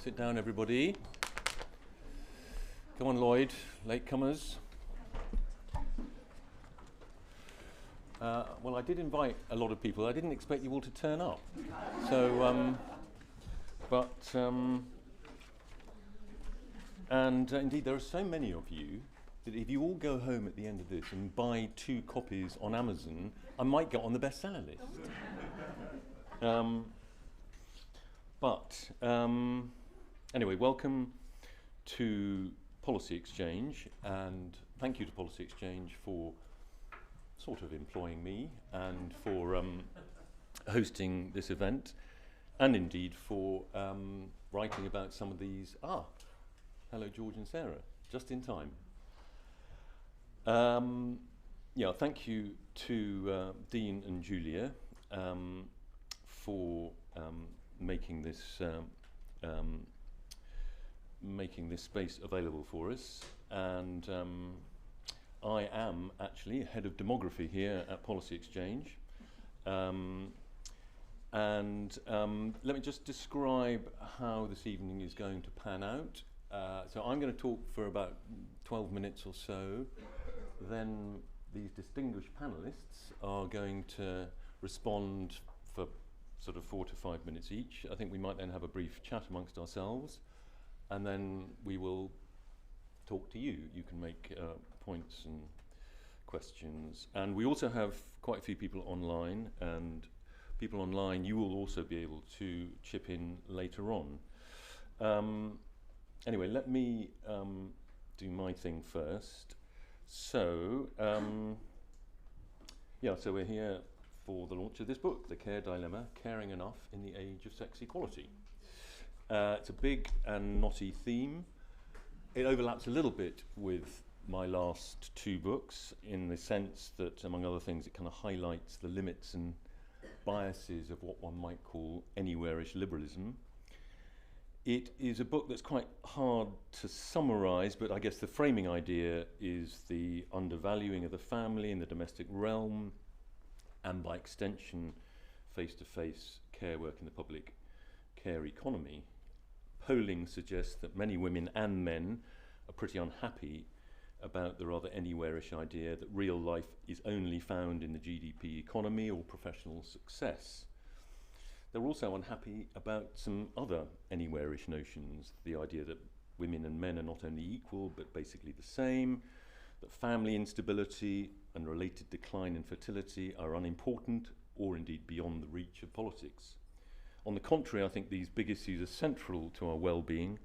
Sit down, everybody. Come on, Lloyd, latecomers. Well, I did invite a lot of people. I didn't expect you all to turn up. So, indeed, there are so many of you that if you all go home at the end of this and buy 2 copies on Amazon, I might get on the bestseller list. Anyway, welcome to Policy Exchange, and thank you to Policy Exchange for sort of employing me and for hosting this event, and indeed for writing about some of these. Hello, George and Sarah, just in time. Yeah, thank you to Dean and Julia for making this space available for us, and I am actually head of demography here at Policy Exchange, and let me just describe how this evening is going to pan out. So I'm going to talk for about 12 minutes or so, then these distinguished panelists are going to respond for sort of 4 to 5 minutes each. I think we might then have a brief chat amongst ourselves, and then we will talk to you. You can make points and questions. And we also have quite a few people online, and people online, you will also be able to chip in later on. Anyway, let me do my thing first. So, so we're here for the launch of this book, The Care Dilemma, Caring Enough in the Age of Sex Equality. It's a big and knotty theme. It overlaps a little bit with my last 2 books in the sense that, among other things, it kind of highlights the limits and biases of what one might call anywhere-ish liberalism. It is a book that's quite hard to summarise, but I guess the framing idea is the undervaluing of the family in the domestic realm, and by extension, face-to-face care work in the public care economy. Polling suggests that many women and men are pretty unhappy about the rather anywhere-ish idea that real life is only found in the GDP economy or professional success. They're also unhappy about some other anywhere-ish notions, the idea that women and men are not only equal but basically the same, that family instability and related decline in fertility are unimportant or indeed beyond the reach of politics. On the contrary, I think these big issues are central to our well-being,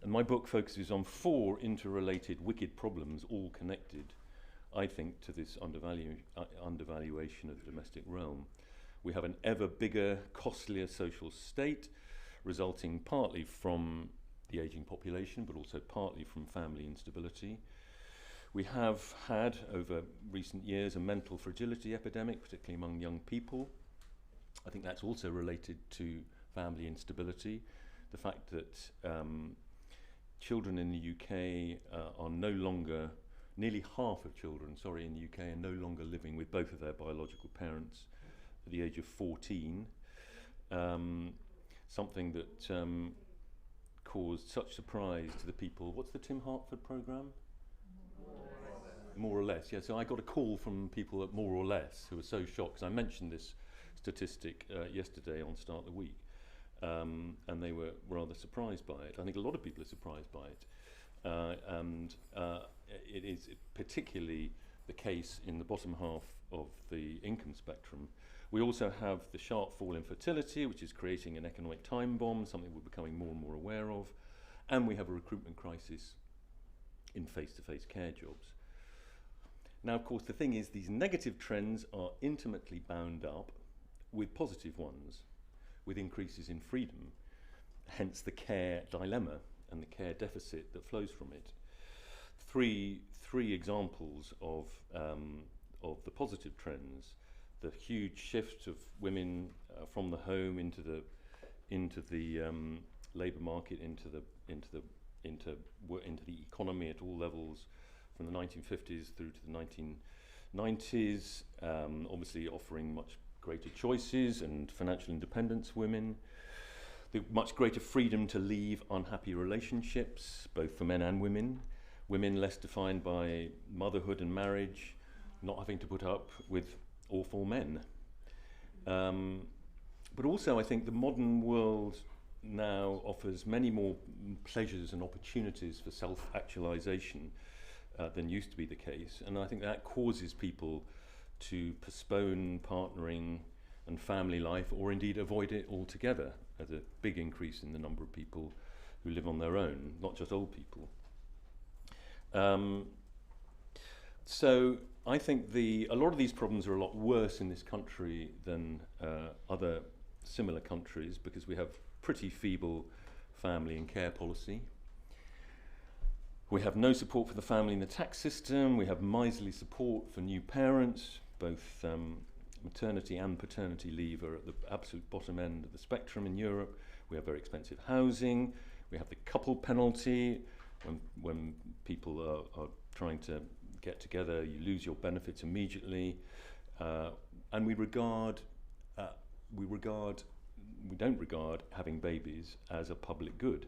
and my book focuses on 4 interrelated wicked problems, all connected, I think, to this undervaluation of the domestic realm. We have an ever bigger, costlier social state, resulting partly from the ageing population, but also partly from family instability. We have had, over recent years, a mental fragility epidemic, particularly among young people. I think that's also related to family instability. The fact that children in the UK are no longer, nearly half of children, in the UK are no longer living with both of their biological parents at the age of 14. Something that caused such surprise to the people. What's the Tim Hartford programme? More or less, yeah. So I got a call from people at More or Less who were so shocked, because I mentioned this statistic yesterday on Start the Week, and they were rather surprised by it. I think a lot of people are surprised by it, and it is particularly the case in the bottom half of the income spectrum. We also have the sharp fall in fertility, which is creating an economic time bomb, something we're becoming more and more aware of, and we have a recruitment crisis in face-to-face care jobs. Now, of course, the thing is, these negative trends are intimately bound up with positive ones, with increases in freedom, hence the care dilemma and the care deficit that flows from it. Three examples of the positive trends: the huge shift of women from the home into the labour market, into the economy at all levels, from the 1950s through to the 1990s, obviously offering much greater choices and financial independence for women. the much greater freedom to leave unhappy relationships, both for men and women, women less defined by motherhood and marriage, not having to put up with awful men. But also I think the modern world now offers many more pleasures and opportunities for self-actualization than used to be the case, and I think that causes people to postpone partnering and family life, or indeed avoid it altogether. There's a big increase in the number of people who live on their own, not just old people. So I think a lot of these problems are a lot worse in this country than other similar countries, because we have pretty feeble family and care policy. We have no support for the family in the tax system. We have miserly support for new parents. Both maternity and paternity leave are at the absolute bottom end of the spectrum in Europe. We have very expensive housing. We have the couple penalty. When people are trying to get together, you lose your benefits immediately. And we don't regard having babies as a public good,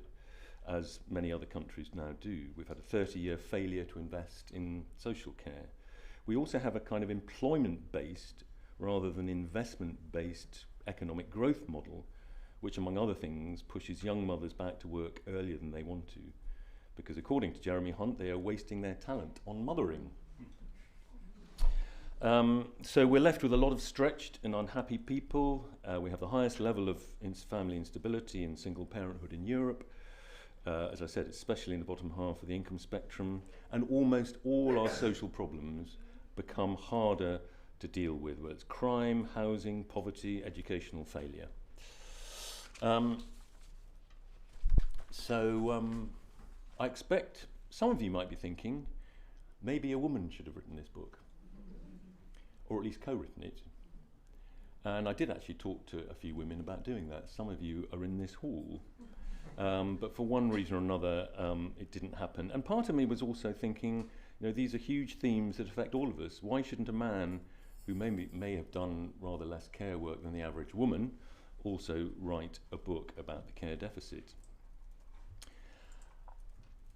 as many other countries now do. We've had a 30-year failure to invest in social care. We also have a kind of employment-based rather than investment-based economic growth model, which among other things pushes young mothers back to work earlier than they want to, because according to Jeremy Hunt, they are wasting their talent on mothering. So we're left with a lot of stretched and unhappy people. We have the highest level of family instability and single parenthood in Europe. As I said, especially in the bottom half of the income spectrum, and almost all our social problems become harder to deal with, whether it's crime, housing, poverty, educational failure. I expect some of you might be thinking, maybe a woman should have written this book, or at least co-written it. And I did actually talk to a few women about doing that. Some of you are in this hall. But for one reason or another, it didn't happen. And part of me was also thinking, these are huge themes that affect all of us. Why shouldn't a man who may have done rather less care work than the average woman also write a book about the care deficit?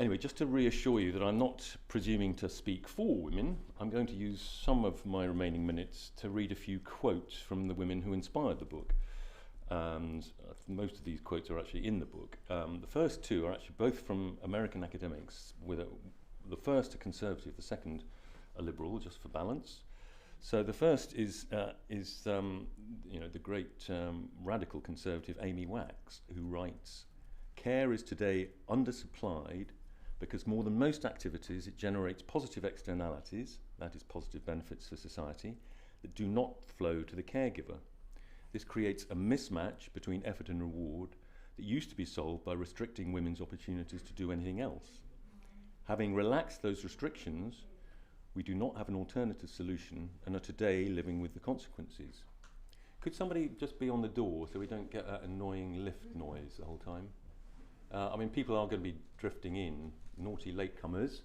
Anyway, just to reassure you that I'm not presuming to speak for women, I'm going to use some of my remaining minutes to read a few quotes from the women who inspired the book. And most of these quotes are actually in the book. The first two are actually both from American academics, with the first a conservative, the second a liberal, just for balance. So the first is the great radical conservative Amy Wax, who writes, "Care is today undersupplied because more than most activities it generates positive externalities, that is positive benefits for society, that do not flow to the caregiver. This creates a mismatch between effort and reward that used to be solved by restricting women's opportunities to do anything else. Having relaxed those restrictions, we do not have an alternative solution and are today living with the consequences." Could somebody just be on the door so we don't get that annoying lift noise the whole time? People are going to be drifting in, naughty latecomers.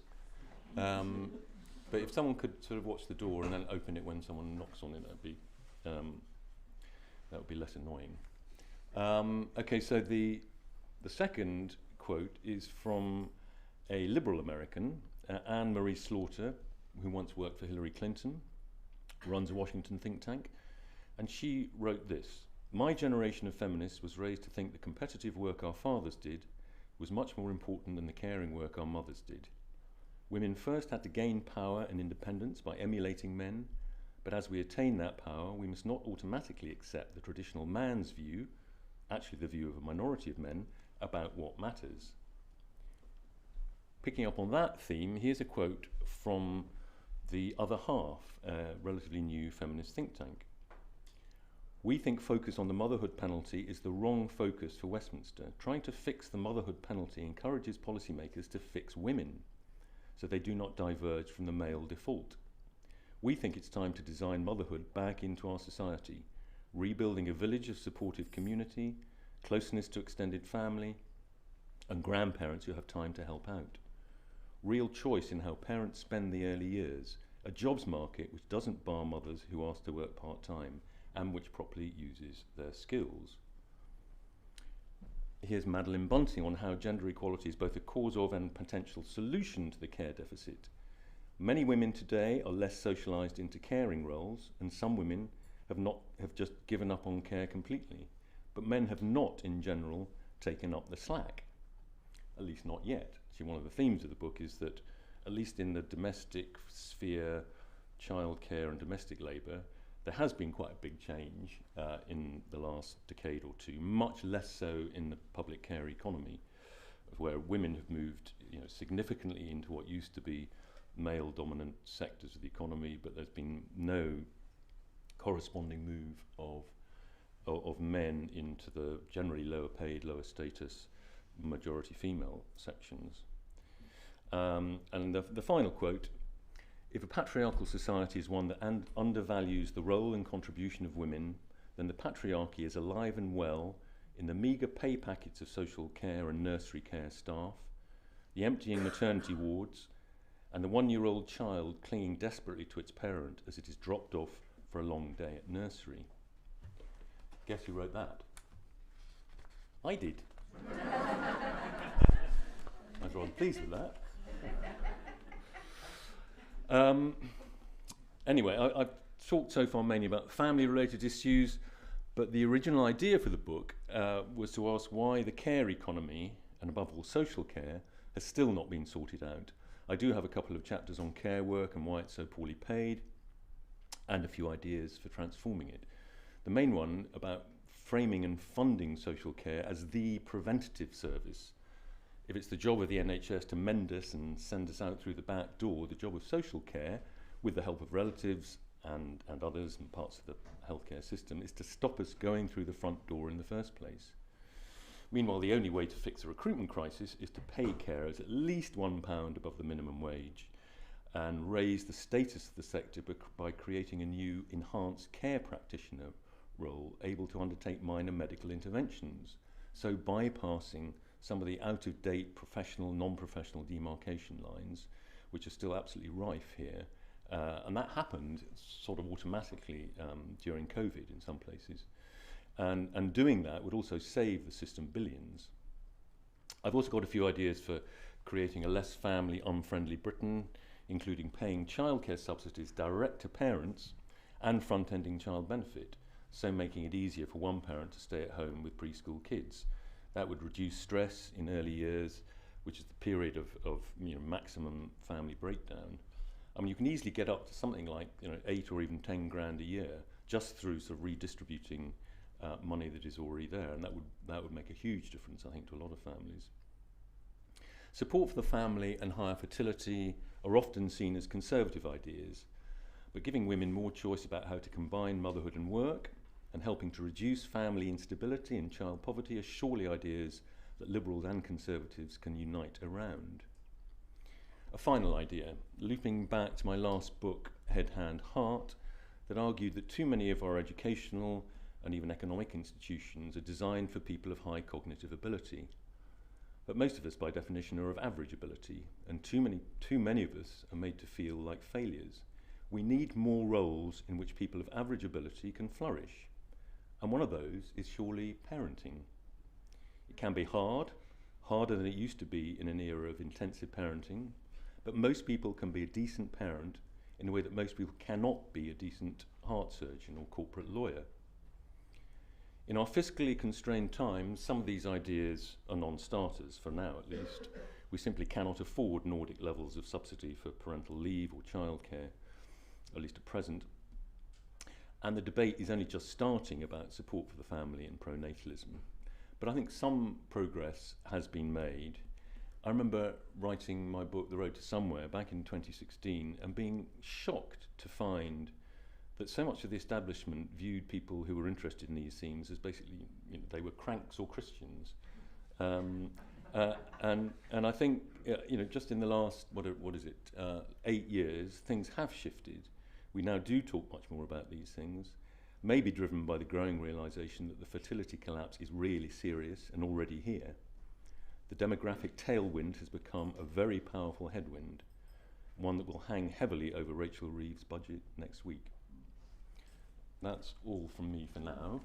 But if someone could sort of watch the door and then open it when someone knocks on it, that would be less annoying. Okay, so the second quote is from a liberal American, Anne Marie Slaughter, who once worked for Hillary Clinton, runs a Washington think tank, and she wrote this: "My generation of feminists was raised to think the competitive work our fathers did was much more important than the caring work our mothers did. Women first had to gain power and independence by emulating men, but as we attain that power, we must not automatically accept the traditional man's view, actually the view of a minority of men, about what matters." Picking up on that theme, here's a quote from the other half, a relatively new feminist think tank. "We think focus on the motherhood penalty is the wrong focus for Westminster. Trying to fix the motherhood penalty encourages policymakers to fix women, so they do not diverge from the male default. We think it's time to design motherhood back into our society, rebuilding a village of supportive community, closeness to extended family, and grandparents who have time to help out. Real choice in how parents spend the early years, a jobs market which doesn't bar mothers who ask to work part-time, and which properly uses their skills." here's Madeline Bunting on how gender equality is both a cause of and potential solution to the care deficit. Many women today are less socialised into caring roles, and some women have just given up on care completely. But men have not, in general, taken up the slack, at least not yet. See, one of the themes of the book is that, at least in the domestic sphere, childcare and domestic labour, there has been quite a big change in the last decade or two, much less so in the public care economy, where women have moved, significantly into what used to be male-dominant sectors of the economy, but there's been no corresponding move of men into the generally lower paid, lower status, majority female sections. And the final quote: if a patriarchal society is one that undervalues the role and contribution of women, then the patriarchy is alive and well in the meagre pay packets of social care and nursery care staff, the emptying maternity wards, and the one-year-old child clinging desperately to its parent as it is dropped off for a long day at nursery. Guess who wrote that? I did. I was rather pleased with that. Anyway, I've talked so far mainly about family-related issues, but the original idea for the book was to ask why the care economy, and above all social care, has still not been sorted out. I do have a couple of chapters on care work and why it's so poorly paid, and a few ideas for transforming it. The main one about framing and funding social care as the preventative service. If it's the job of the NHS to mend us and send us out through the back door, the job of social care, with the help of relatives and others and parts of the healthcare system, is to stop us going through the front door in the first place. Meanwhile, the only way to fix the recruitment crisis is to pay carers at least £1 above the minimum wage and raise the status of the sector by creating a new enhanced care practitioner role able to undertake minor medical interventions, so bypassing some of the out-of-date professional, non-professional demarcation lines, which are still absolutely rife here. And that happened sort of automatically during COVID in some places. And doing that would also save the system billions. I've also got a few ideas for creating a less family unfriendly Britain, including paying childcare subsidies direct to parents and front-ending child benefit, so making it easier for one parent to stay at home with preschool kids. That would reduce stress in early years, which is the period of maximum family breakdown. I mean, you can easily get up to something like 8 or even 10 grand a year just through sort of redistributing money that is already there, and that would make a huge difference, I think, to a lot of families. Support for the family and higher fertility are often seen as conservative ideas, but giving women more choice about how to combine motherhood and work and helping to reduce family instability and child poverty are surely ideas that liberals and conservatives can unite around. A final idea, looping back to my last book, Head, Hand, Heart, that argued that too many of our educational and even economic institutions are designed for people of high cognitive ability. But most of us, by definition, are of average ability, and too many of us are made to feel like failures. We need more roles in which people of average ability can flourish, and one of those is surely parenting. It can be hard, harder than it used to be in an era of intensive parenting, but most people can be a decent parent in a way that most people cannot be a decent heart surgeon or corporate lawyer. In our fiscally constrained times, some of these ideas are non-starters, for now at least. We simply cannot afford Nordic levels of subsidy for parental leave or childcare, at least at present. And the debate is only just starting about support for the family and pronatalism. But I think some progress has been made. I remember writing my book, The Road to Somewhere, back in 2016, and being shocked to find that so much of the establishment viewed people who were interested in these themes as basically, they were cranks or Christians. And I think, just in the last, 8 years, things have shifted. We now do talk much more about these things, maybe driven by the growing realization that the fertility collapse is really serious and already here. The demographic tailwind has become a very powerful headwind, one that will hang heavily over Rachel Reeves' budget next week. That's all from me for now.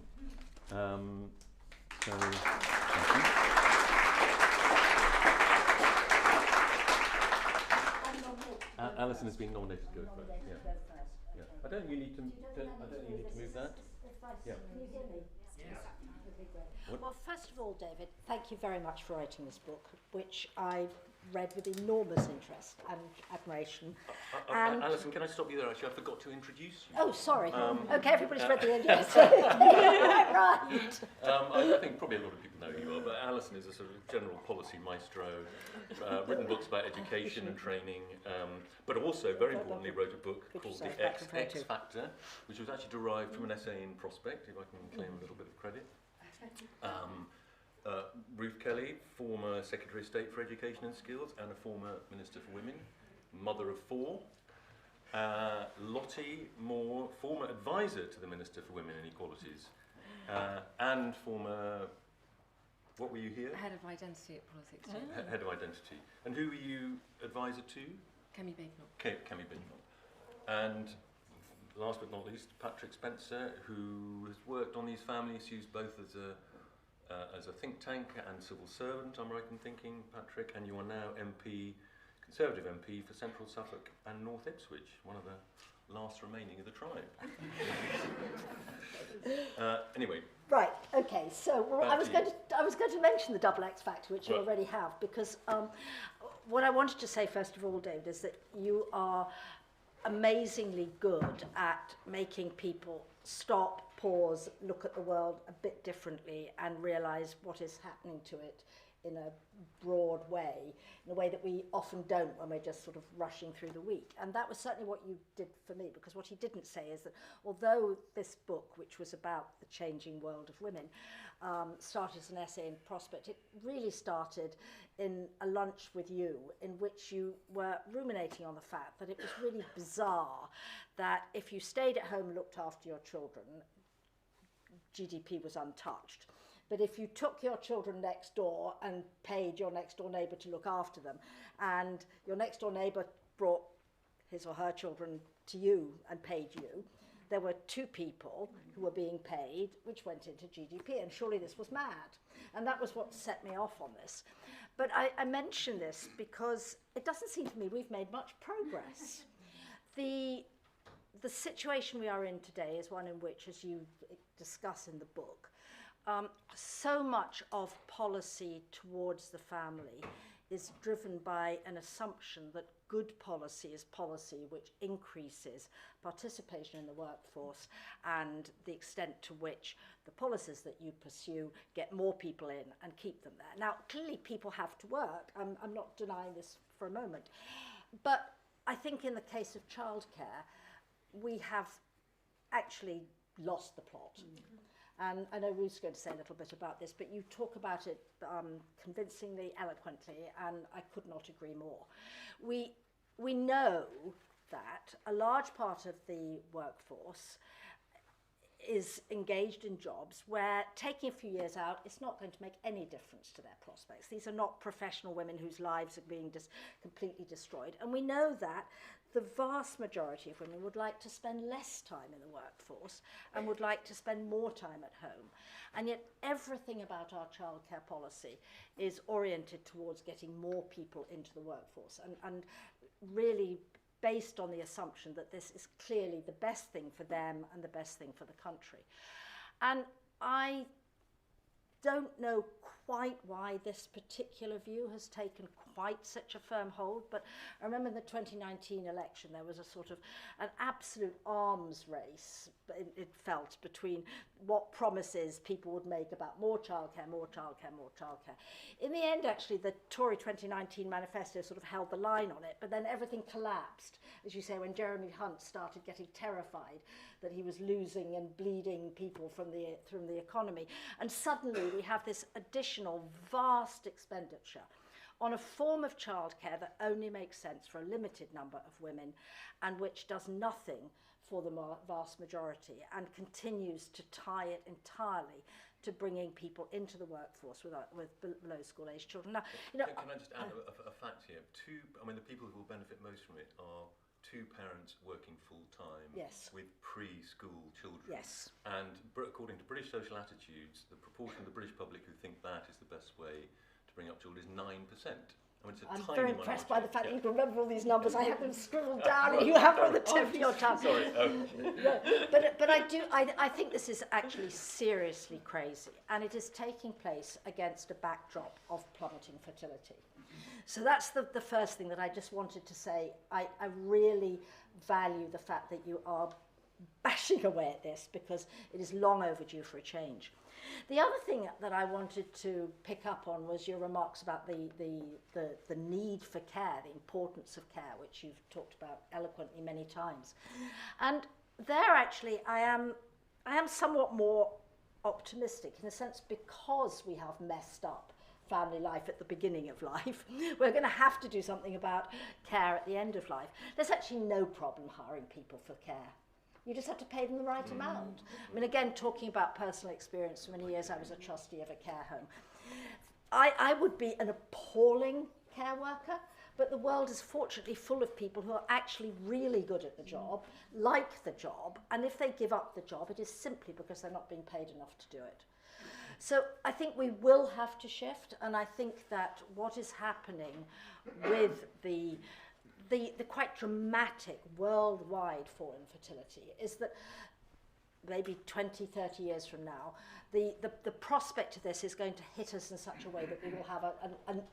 Thank you. Alison has been nominated to go first. Yeah. Yeah. I don't you need to move that. Yeah. Can you hear me? Yes. Okay, great. What? Well, first of all, David, thank you very much for writing this book, which I've read with enormous interest and admiration. And Alison, can I stop you there? Actually, I forgot to introduce you. oh, sorry. Okay, everybody's read the end. Yes. Right. I think probably a lot of people know who you are, but Alison is a sort of general policy maestro, written books about education and training, but also, very importantly, wrote a book called The X Factor, which was actually derived from an essay in Prospect, if I can claim a little bit of credit. Ruth Kelly, former Secretary of State for Education and Skills and a former Minister for Women, mother of 4. Lottie Moore, former advisor to the Minister for Women and Equalities, and former, what were you here? Head of Identity at Politics. Head of Identity. And who were you advisor to? Kemi Bakenham. Kemi Bakenham. And last but not least, Patrick Spencer, who has worked on these family issues both as a think tank and civil servant, I'm right in thinking, Patrick, and you are now MP, Conservative MP for Central Suffolk and North Ipswich, one of the last remaining of the tribe. Anyway. Right. Okay. So I was going to mention the double X factor, which you already have, because what I wanted to say first of all, David, is that you are amazingly good at making people stop, pause, look at the world a bit differently and realise what is happening to it in a broad way, in a way that we often don't when we're just sort of rushing through the week. And that was certainly what you did for me, because what he didn't say is that although this book, which was about the changing world of women, started as an essay in Prospect, it really started in a lunch with you in which you were ruminating on the fact that it was really bizarre that if you stayed at home and looked after your children, GDP was untouched. But if you took your children next door and paid your next door neighbour to look after them, and your next door neighbour brought his or her children to you and paid you, there were 2 people who were being paid, which went into GDP, and surely this was mad. And that was what set me off on this. But I mention this because it doesn't seem to me we've made much progress. The situation we are in today is one in which, as you discuss in the book, so much of policy towards the family is driven by an assumption that good policy is policy which increases participation in the workforce and the extent to which the policies that you pursue get more people in and keep them there. Now, clearly people have to work. I'm not denying this for a moment. But I think in the case of childcare, we have actually lost the plot. And I know Ruth's going to say a little bit about this, but you talk about it convincingly, eloquently, and I could not agree more. We know that a large part of the workforce is engaged in jobs where taking a few years out is not going to make any difference to their prospects. These are not professional women whose lives are being completely destroyed. And we know that the vast majority of women would like to spend less time in the workforce and would like to spend more time at home. And yet everything about our childcare policy is oriented towards getting more people into the workforce and really based on the assumption that this is clearly the best thing for them and the best thing for the country. And I don't know quite why this particular view has taken quite such a firm hold, but I remember in the 2019 election there was a sort of an absolute arms race, it felt, between what promises people would make about more childcare, more childcare, more childcare. In the end, actually, the Tory 2019 manifesto sort of held the line on it, but then everything collapsed, as you say, when Jeremy Hunt started getting terrified that he was losing and bleeding people from the economy. And suddenly we have this additional vast expenditure on a form of childcare that only makes sense for a limited number of women and which does nothing for the vast majority and continues to tie it entirely to bringing people into the workforce with below school age children. Now, you know, can I just add a fact here? The people who will benefit most from it are 2 parents working full-time with preschool children. Yes. And according to British social attitudes, the proportion of the British public who think that is the best way to bring up children is 9%. I mean, it's a I'm tiny very impressed by the fact minority. that you can remember all these numbers. I have them scribbled down and you have them on the tip of your tongue. Sorry. No, but I think this is actually seriously crazy, and it is taking place against a backdrop of plummeting fertility. So that's the first thing that I just wanted to say. I really value the fact that you are bashing away at this, because it is long overdue for a change. The other thing that I wanted to pick up on was your remarks about the need for care, the importance of care, which you've talked about eloquently many times. And there actually I am somewhat more optimistic, in a sense, because we have messed up family life at the beginning of life. We're going to have to do something about care at the end of life. There's actually no problem hiring people for care. You just have to pay them the right amount. I mean, again, talking about personal experience, for many years I was a trustee of a care home. I would be an appalling care worker, but the world is fortunately full of people who are actually really good at the job, like the job, and if they give up the job, it is simply because they're not being paid enough to do it. So I think we will have to shift, and I think that what is happening with the quite dramatic worldwide fall in fertility is that maybe 20, 30 years from now, the prospect of this is going to hit us in such a way that we will have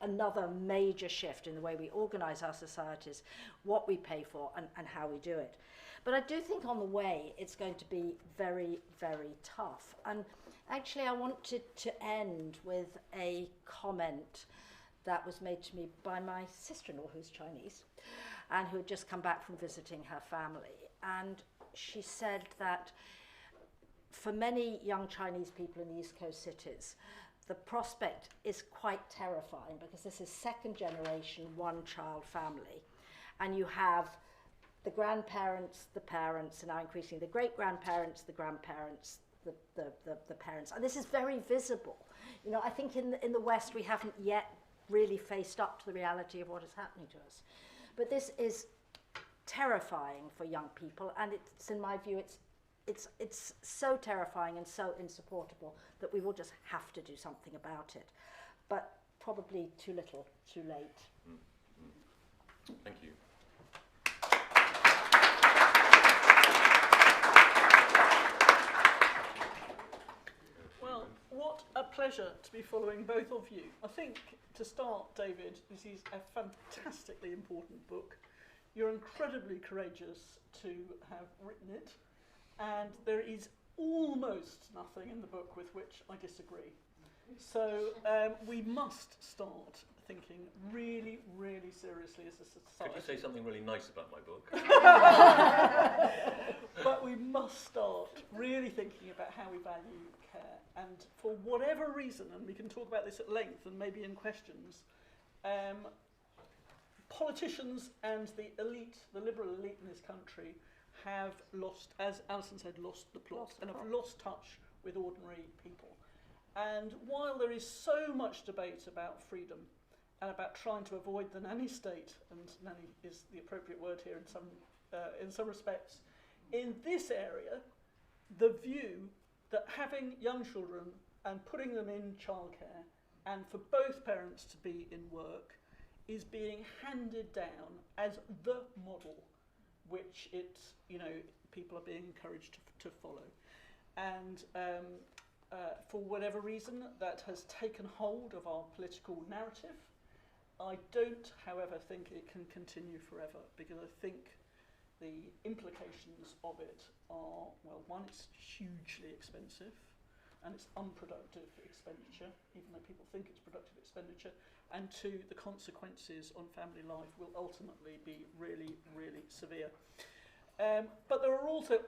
another major shift in the way we organise our societies, what we pay for and how we do it. But I do think on the way it's going to be very, very tough. And actually I wanted to end with a comment that was made to me by my sister-in-law, who's Chinese, and who had just come back from visiting her family. And she said that for many young Chinese people in the East Coast cities, the prospect is quite terrifying, because this is second generation, one-child family. And you have the grandparents, the parents, and now increasingly the great-grandparents, the grandparents, the parents. And this is very visible. You know, I think in the West we haven't yet really faced up to the reality of what is happening to us. But this is terrifying for young people, and it's, in my view, it's so terrifying and so insupportable that we will just have to do something about it. But probably too little, too late. Thank you. Well, what a pleasure to be following both of you. I think, to start, David, this is a fantastically important book. You're incredibly courageous to have written it, and there is almost nothing in the book with which I disagree. So we must start thinking really, really seriously as a society. Could you say something really nice about my book? But we must start really thinking about how we value care. And for whatever reason, and we can talk about this at length and maybe in questions, politicians and the elite, the liberal elite in this country, have lost, as Alison said, lost the plot and have lost touch with ordinary people. And while there is so much debate about freedom and about trying to avoid the nanny state, and nanny is the appropriate word here in some respects, in this area, the view that having young children and putting them in childcare and for both parents to be in work is being handed down as the model which people are being encouraged to follow. And for whatever reason, that has taken hold of our political narrative. I don't, however, think it can continue forever, because I think the implications of it are, well, one, it's hugely expensive, and it's unproductive expenditure, even though people think it's productive expenditure, and two, the consequences on family life will ultimately be really, really severe. But there are also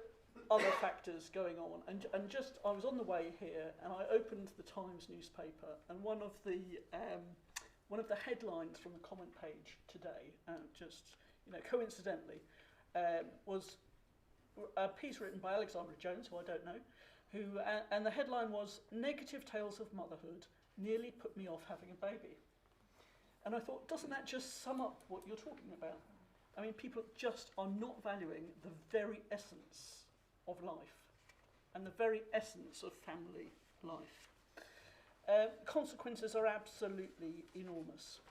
other factors going on, and just I was on the way here and I opened the Times newspaper, and one of the headlines from the comment page today, just coincidentally, was a piece written by Alexandra Jones, who I don't know, and the headline was "Negative Tales of Motherhood Nearly Put Me Off Having a Baby." And I thought, doesn't that just sum up what you're talking about? I mean, people just are not valuing the very essence of life and the very essence of family life. Consequences are absolutely enormous.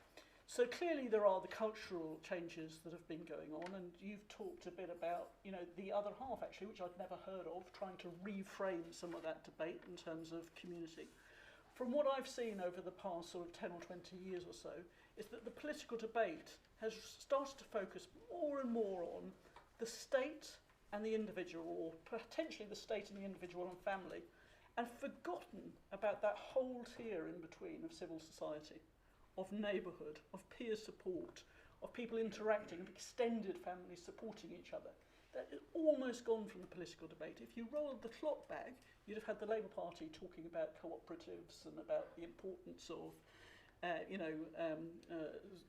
So clearly there are the cultural changes that have been going on, and you've talked a bit about, you know, the other half actually, which I'd never heard of, trying to reframe some of that debate in terms of community. From what I've seen over the past sort of 10 or 20 years or so, is that the political debate has started to focus more and more on the state and the individual, or potentially the state and the individual and family, and forgotten about that whole tier in between of civil society, of neighbourhood, of peer support, of people interacting, of extended families supporting each other. That is almost gone from the political debate. If you rolled the clock back, you'd have had the Labour Party talking about cooperatives and about the importance of,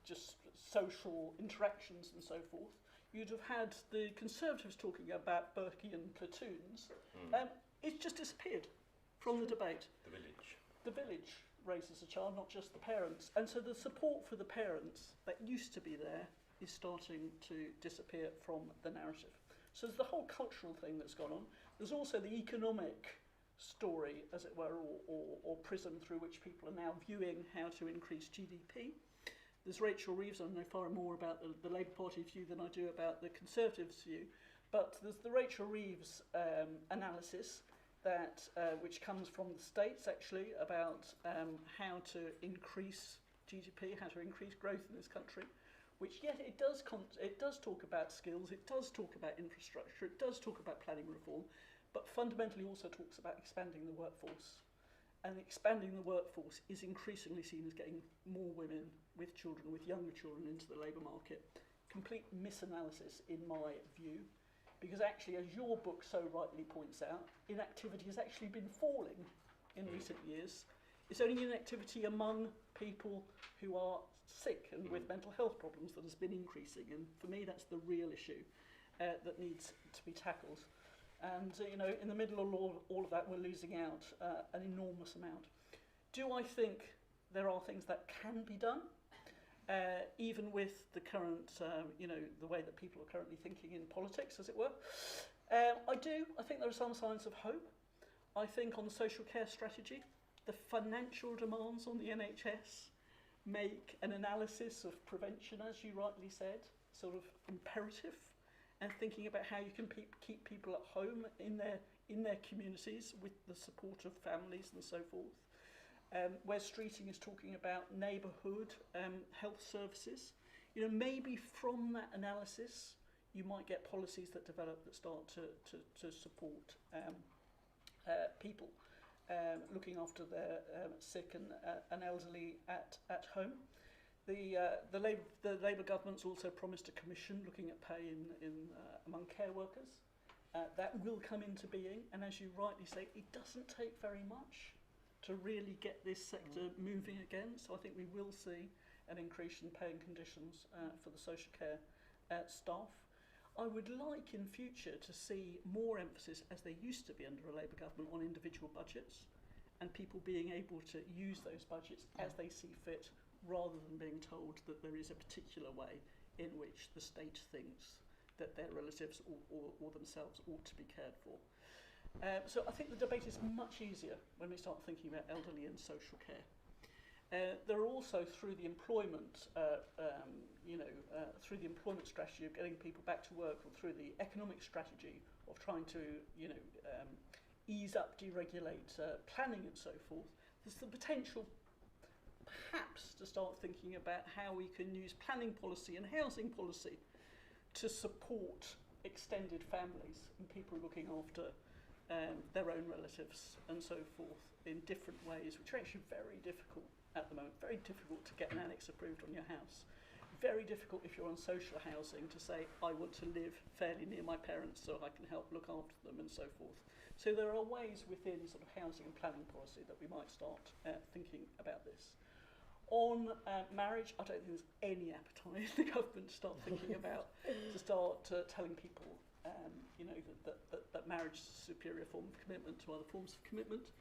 just social interactions and so forth. You'd have had the Conservatives talking about Burkean platoons. It's just disappeared from the debate. The village. The village raises a child, not just the parents. And so the support for the parents that used to be there is starting to disappear from the narrative. So there's the whole cultural thing that's gone on. There's also the economic story, as it were, or prism through which people are now viewing how to increase GDP. There's Rachel Reeves. I know far more about the Labour Party view than I do about the Conservatives' view. But there's the Rachel Reeves analysis, that which comes from the States, actually, about how to increase GDP, how to increase growth in this country, which yet it does talk about skills, it does talk about infrastructure, it does talk about planning reform, but fundamentally also talks about expanding the workforce. And expanding the workforce is increasingly seen as getting more women with children, with younger children, into the labour market. Complete misanalysis, in my view, because actually, as your book so rightly points out, inactivity has actually been falling in recent years. It's only inactivity among people who are sick and with mental health problems that has been increasing, and for me that's the real issue that needs to be tackled. And in the middle of all of that, we're losing out an enormous amount. Do I think there are things that can be done, even with the current, the way that people are currently thinking in politics, as it were? I do. I think there are some signs of hope. I think on the social care strategy, the financial demands on the NHS make an analysis of prevention, as you rightly said, sort of imperative, and thinking about how you can keep people at home in their communities with the support of families and so forth. Where Streeting is talking about neighbourhood health services, maybe from that analysis you might get policies that develop that start to support people looking after their sick and elderly at home. The Labour government's also promised a commission looking at pay among care workers. That will come into being, and as you rightly say, it doesn't take very much to really get this sector moving again. So I think we will see an increase in pay and conditions for the social care staff. I would like in future to see more emphasis, as there used to be under a Labour government, on individual budgets and people being able to use those budgets as they see fit, rather than being told that there is a particular way in which the state thinks that their relatives or themselves ought to be cared for. So I think the debate is much easier when we start thinking about elderly and social care. There are also, through the employment, through the employment strategy of getting people back to work, or through the economic strategy of trying to, ease up, deregulate planning and so forth, there's the potential, perhaps, to start thinking about how we can use planning policy and housing policy to support extended families and people looking after their own relatives and so forth in different ways, which are actually very difficult at the moment. Very difficult to get an annex approved on your house. Very difficult if you're on social housing to say, I want to live fairly near my parents so I can help look after them and so forth. So there are ways within sort of housing and planning policy that we might start thinking about this. On marriage, I don't think there's any appetite in the government to start thinking about, to start telling people that marriage is a superior form of commitment to other forms of commitment,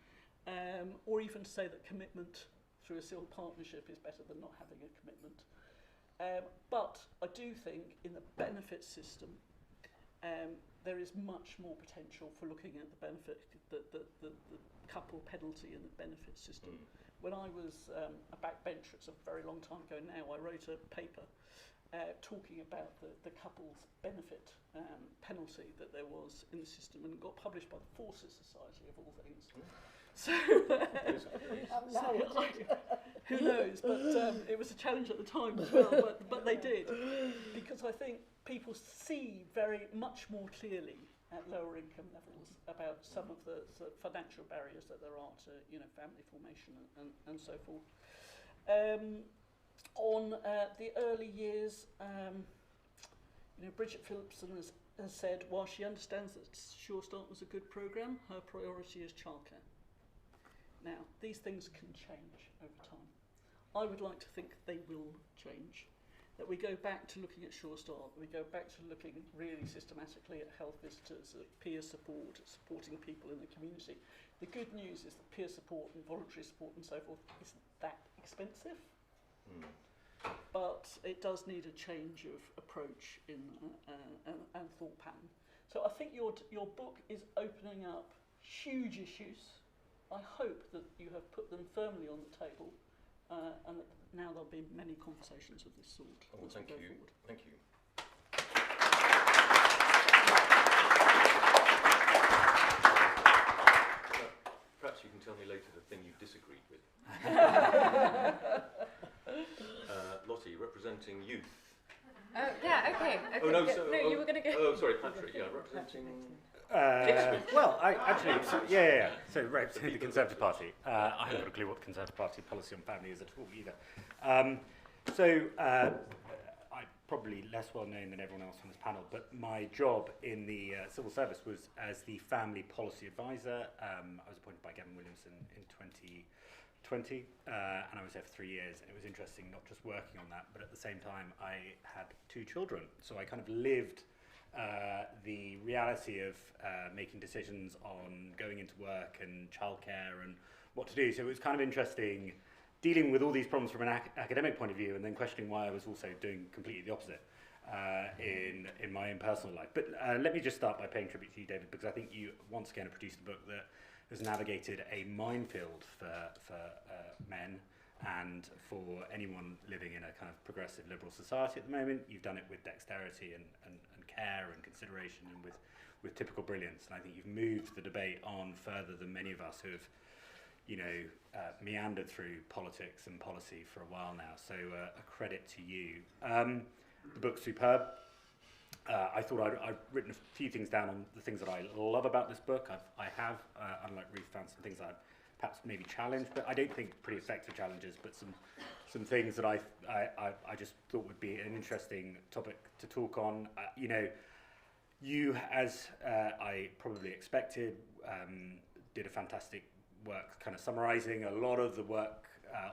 or even to say that commitment through a civil partnership is better than not having a commitment. But I do think in the benefit system, there is much more potential for looking at the benefit, the couple penalty in the benefit system, when I was a backbencher, it's a very long time ago now, I wrote a paper talking about the couple's benefit penalty that there was in the system, and got published by the Forces Society of all things. So, who knows? But it was a challenge at the time as well. But they did, because I think people see very much more clearly at lower income levels about some of the sort of financial barriers that there are to family formation and so forth. On the early years, Bridget Phillipson has said, while she understands that Sure Start was a good programme, her priority is childcare. Now, these things can change over time. I would like to think they will change, that we go back to looking at Sure Start, we go back to looking really systematically at health visitors, at peer support, at supporting people in the community. The good news is that peer support and voluntary support and so forth isn't that expensive. But it does need a change of approach and thought pattern. So I think your book is opening up huge issues. I hope that you have put them firmly on the table, and that now there'll be many conversations of this sort. Oh, thank you. Forward. Thank you. Perhaps you can tell me later the thing you disagreed with. Lottie, representing youth. Oh, yeah, okay. Oh, no, you were going to go. Oh, sorry, Patrick, yeah, representing... Well, I actually, yeah. So, representing the Conservative Party. I haven't got a clue what the Conservative Party policy on family is at all either. I'm probably less well known than everyone else on this panel, but my job in the civil service was as the family policy advisor. I was appointed by Gavin Williamson in 2020, and I was there for 3 years, and it was interesting not just working on that, but at the same time I had 2 children, so I kind of lived the reality of making decisions on going into work and childcare and what to do. So it was kind of interesting dealing with all these problems from an academic point of view, and then questioning why I was also doing completely the opposite in my own personal life. But let me just start by paying tribute to you, David, because I think you once again have produced a book that has navigated a minefield for men and for anyone living in a kind of progressive liberal society at the moment. You've done it with dexterity and care and consideration, and with typical brilliance. And I think you've moved the debate on further than many of us who have, meandered through politics and policy for a while now. So a credit to you. The book's superb. I thought I'd written a few things down on the things that I love about this book. I have, unlike Ruth, found some things that I'd perhaps maybe challenged, but I don't think pretty effective challenges, but some things that I just thought would be an interesting topic to talk on. You, as I probably expected, did a fantastic work kind of summarising a lot of the work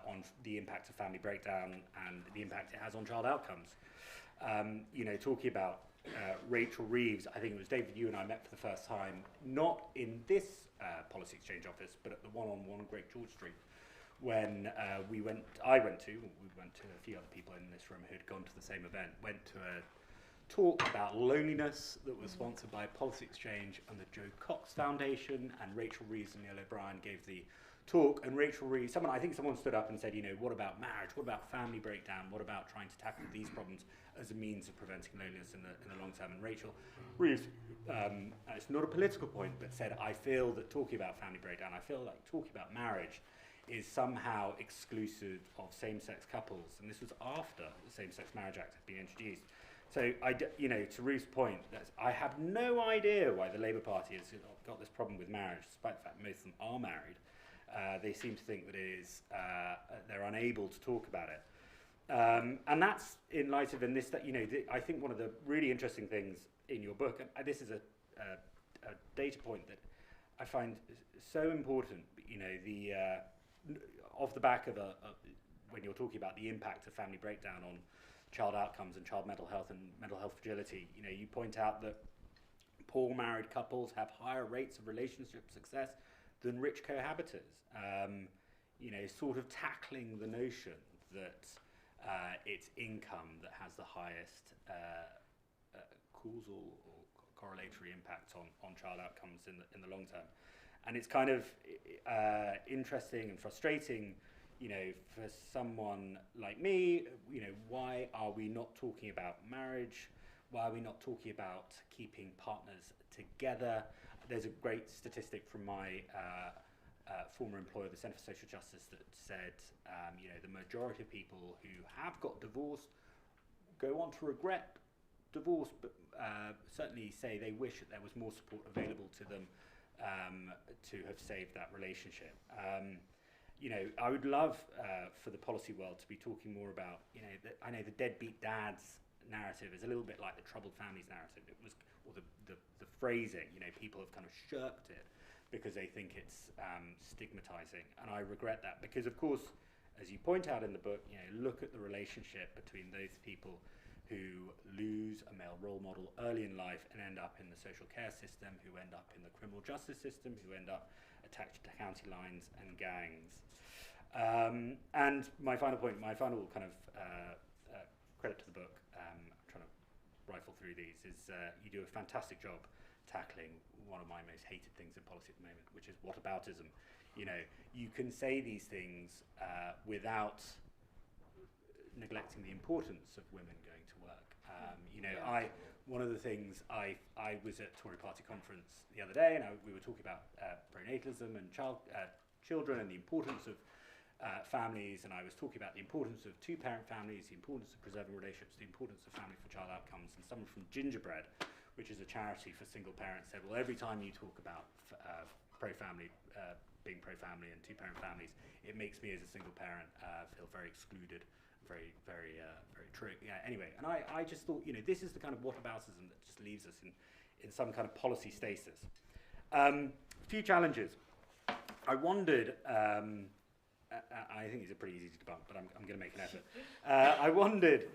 on the impact of family breakdown and the impact it has on child outcomes. Talking about Rachel Reeves, I think it was David, you and I met for the first time, not in this policy exchange office, but at the one-on-one Great George Street, when we went to a few other people in this room who had gone to the same event, went to a talk about loneliness that was sponsored by Policy Exchange and the Joe Cox Foundation, and Rachel Reeves and Neil O'Brien gave the talk, and Rachel Reeves, I think someone stood up and said, what about marriage, what about family breakdown, what about trying to tackle these problems as a means of preventing loneliness in the long term? And Rachel Reeves, it's not a political point, but said, I feel that talking about family breakdown, I feel like talking about marriage is somehow exclusive of same-sex couples, and this was after the Same-Sex Marriage Act had been introduced. So, to Ruth's point, I have no idea why the Labour Party has got this problem with marriage, despite the fact most of them are married. They seem to think that it is they're unable to talk about it, and that's in light of I think one of the really interesting things in your book, and this is a data point that I find so important. Off the back of when you're talking about the impact of family breakdown on child outcomes and child mental health and mental health fragility, you point out that poor married couples have higher rates of relationship success than rich cohabitors. Sort of tackling the notion that it's income that has the highest causal or correlatory impact on child outcomes in the long term. And it's kind of interesting and frustrating, you know, for someone like me, you know, why are we not talking about marriage? Why are we not talking about keeping partners together? There's a great statistic from my former employer, the Centre for Social Justice, that said, you know, the majority of people who have got divorced go on to regret divorce, but certainly say they wish that there was more support available to them to have saved that relationship. You know, I would love for the policy world to be talking more about, you know, I know the deadbeat dads narrative is a little bit like the troubled families narrative. It was, or the phrasing, you know, people have kind of shirked it because they think it's stigmatizing, and I regret that because, of course, as you point out in the book, you know, look at the relationship between those people who lose a male role model early in life and end up in the social care system, who end up in the criminal justice system, who end up attached to county lines and gangs. And my final point, my final kind of credit to the book, I'm trying to rifle through these, is you do a fantastic job tackling one of my most hated things in policy at the moment, which is whataboutism. You know, you can say these things without neglecting the importance of women going to work. You know, one of the things I was at Tory Party conference the other day, and we were talking about pronatalism and children and the importance of families, and I was talking about the importance of two-parent families, the importance of preserving relationships, the importance of family for child outcomes, and someone from Gingerbread, which is a charity for single parents, said, well, every time you talk about pro-family, being pro-family and two-parent families, it makes me as a single parent feel very excluded, very true. Yeah, anyway, and I just thought, you know, this is the kind of whataboutism that just leaves us in some kind of policy stasis. A few challenges. I wondered, I think these are pretty easy to debunk, but I'm going to make an effort. I wondered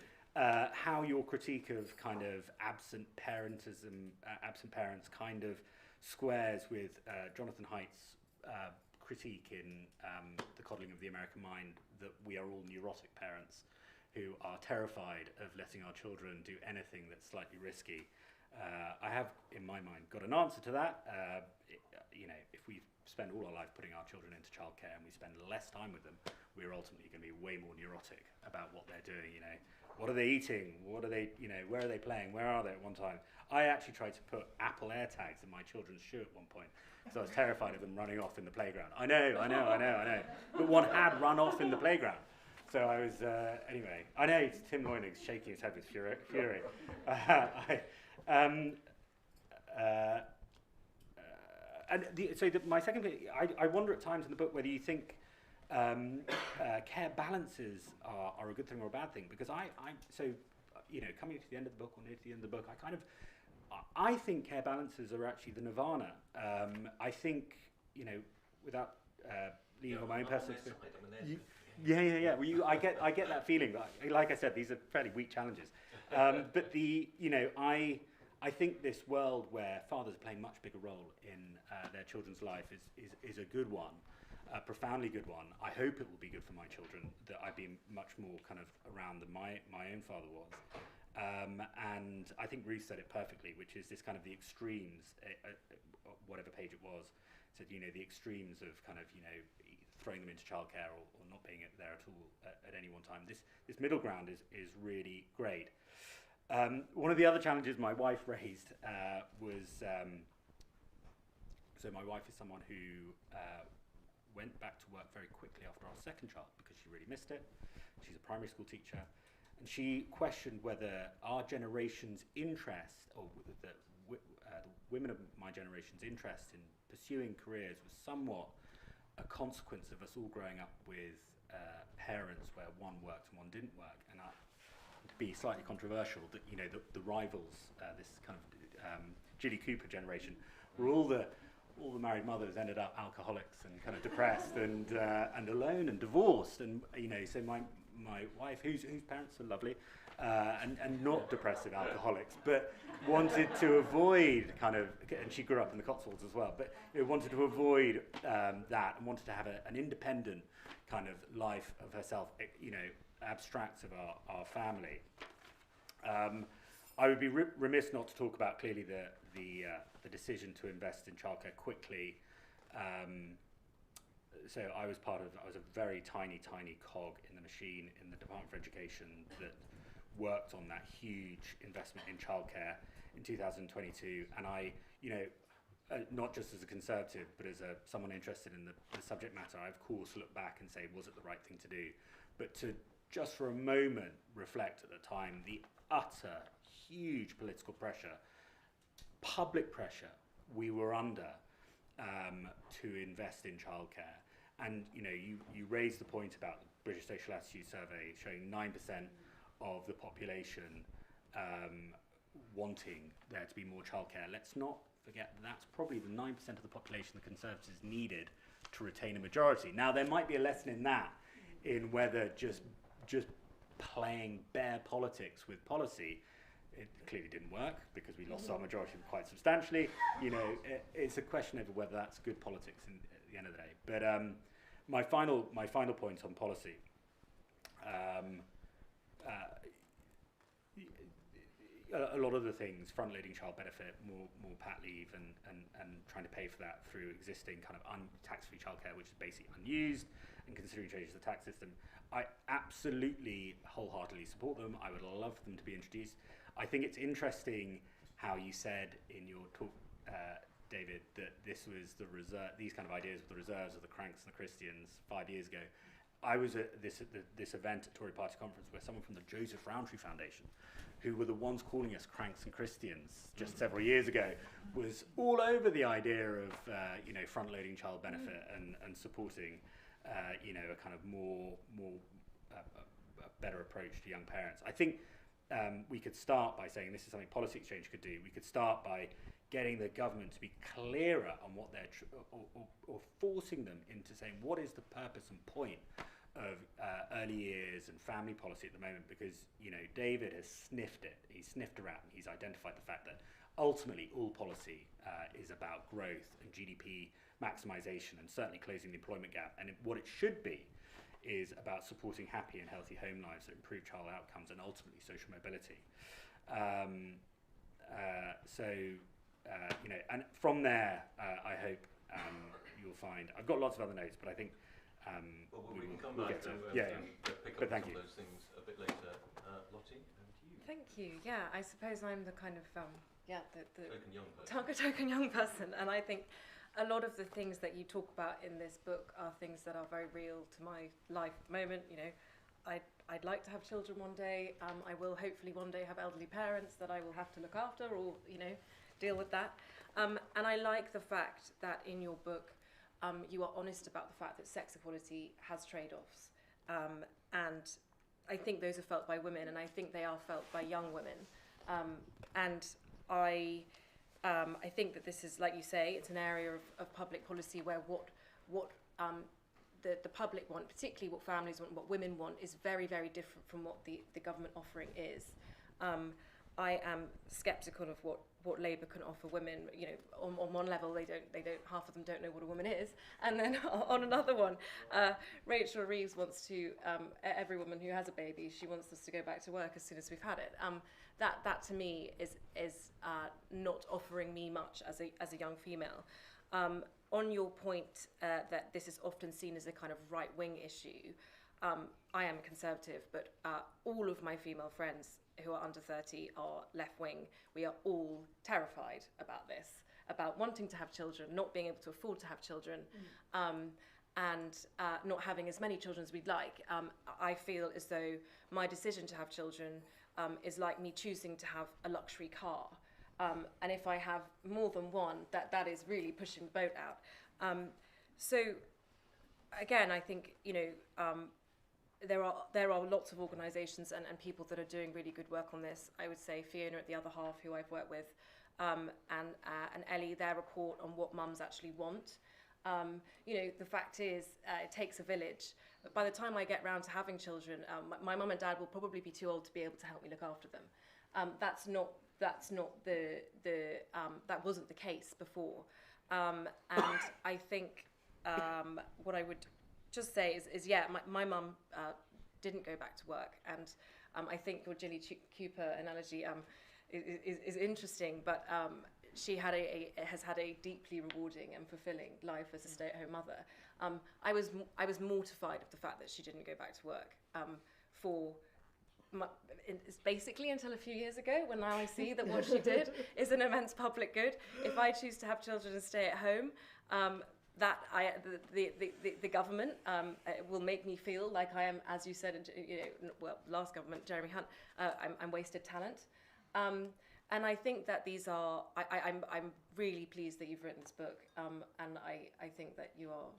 how your critique of kind of absent parentism, absent parents kind of squares with Jonathan Haidt's critique in The Coddling of the American Mind that we are all neurotic parents who are terrified of letting our children do anything that's slightly risky. I have, in my mind, got an answer to that. You know, if we spend all our life putting our children into childcare and we spend less time with them, we're ultimately going to be way more neurotic about what they're doing. You know, what are they eating? What are they? You know, where are they playing? Where are they at one time? I actually tried to put Apple AirTags in my children's shoe at one point because I was terrified of them running off in the playground. I know. But one had run off in the playground. So I was, anyway, I know Tim Loynig's shaking his head with fury. My second thing, I wonder at times in the book whether you think care balances are a good thing or a bad thing, because you know, coming to the end of the book or near to the end of the book, I think care balances are actually the nirvana. I think, you know, without leaning on my own personal experience. Yeah. Well, I get that feeling. But like I said, these are fairly weak challenges. But you know, I think this world where fathers are playing a much bigger role in their children's life is a good one, a profoundly good one. I hope it will be good for my children, that I've been much more kind of around than my own father was. And I think Ruth said it perfectly, which is this kind of the extremes, whatever page it was, said, you know, the extremes of kind of, you know, throwing them into childcare or not being there at all at any one time. This middle ground is really great. One of the other challenges my wife raised was, so my wife is someone who went back to work very quickly after our second child because she really missed it. She's a primary school teacher, and she questioned whether our generation's interest, or the women of my generation's interest in pursuing careers was somewhat a consequence of us all growing up with parents where one worked and one didn't work. And to be slightly controversial, that, you know, the rivals, this kind of Jilly Cooper generation, were all the married mothers ended up alcoholics and kind of depressed and alone and divorced, and, you know, so my wife, whose parents are lovely and not depressive alcoholics, but wanted to avoid kind of, and she grew up in the Cotswolds as well, but, you know, wanted to avoid that and wanted to have an independent kind of life of herself, you know, abstracts of our family. I would be remiss not to talk about clearly the decision to invest in childcare quickly so I was a very tiny cog in the machine in the Department for Education that worked on that huge investment in childcare in 2022, and I, not just as a Conservative, but as someone interested in the subject matter, I of course look back and say, was it the right thing to do? But to just for a moment reflect at the time the utter huge political pressure, public pressure we were under to invest in childcare. And you raised the point about the British Social Attitude Survey showing 9% of the population wanting there to be more childcare. Let's not forget that's probably the 9% of the population the Conservatives needed to retain a majority. Now there might be a lesson in that, in whether just playing bare politics with policy. It clearly didn't work because we lost our majority quite substantially. It's a question over whether that's good politics at the end of the day. But my final point on policy. A lot of the things, front-loading child benefit, more pat leave, and trying to pay for that through existing kind of tax-free childcare, which is basically unused, and considering changes to the tax system, I absolutely wholeheartedly support them. I would love them to be introduced. I think it's interesting how you said in your talk, David, that this was these kind of ideas were the reserves of the cranks and the Christians 5 years ago. I was at this event at Tory Party conference where someone from the Joseph Rowntree Foundation, who were the ones calling us cranks and Christians just several years ago, was all over the idea of front-loading child benefit and supporting a kind of more a better approach to young parents. I think we could start by saying this is something Policy Exchange could do. We could start by getting the government to be clearer on what they're or forcing them into saying what is the purpose and point of early years and family policy at the moment, because David has sniffed it. He's sniffed around. He's identified the fact that ultimately all policy is about growth and GDP maximisation and certainly closing the employment gap. And what it should be is about supporting happy and healthy home lives that improve child outcomes and ultimately social mobility. And from there, I hope you'll find. I've got lots of other notes, but I think. We can come back to pick up some of those things a bit later. Lottie, over to you. Thank you. Yeah, I suppose I'm the kind of the Token young person. young person, and I think a lot of the things that you talk about in this book are things that are very real to my life at the moment. I'd like to have children one day. I will hopefully one day have elderly parents that I will have to look after, or deal with that. And I like the fact that in your book you are honest about the fact that sex equality has trade-offs, and I think those are felt by women, and I think they are felt by young women. And I think that this is, like you say, it's an area of public policy where what the public want, particularly what families want, what women want, is very, very different from what the government offering is. I am sceptical of what Labour can offer women. On one level, they don't. Half of them don't know what a woman is, and then on another one, Rachel Reeves wants to. Every woman who has a baby, she wants us to go back to work as soon as we've had it. That to me is not offering me much as a young female. On your point that this is often seen as a kind of right-wing issue, I am a Conservative, but all of my female friends who are under 30 are left-wing. We are all terrified about this, about wanting to have children, not being able to afford to have children, and not having as many children as we'd like. I feel as though my decision to have children is like me choosing to have a luxury car. And if I have more than one, that is really pushing the boat out. So again, I think, there are lots of organisations and people that are doing really good work on this. I would say Fiona at the other half, who I've worked with, and Ellie, their report on what mums actually want. The fact is, it takes a village. But by the time I get round to having children, my mum and dad will probably be too old to be able to help me look after them. That wasn't the case before. And I think what I would just say is my mum didn't go back to work, and I think your Jilly Cooper analogy is interesting, but she has had a deeply rewarding and fulfilling life as a stay-at-home mother. I was mortified of the fact that she didn't go back to work it's basically until a few years ago, when now I see that what she did is an immense public good. If I choose to have children and stay at home, the government will make me feel like I am, as you said, last government, Jeremy Hunt, I'm wasted talent. And I think that these are, I'm really pleased that you've written this book, and I think that you are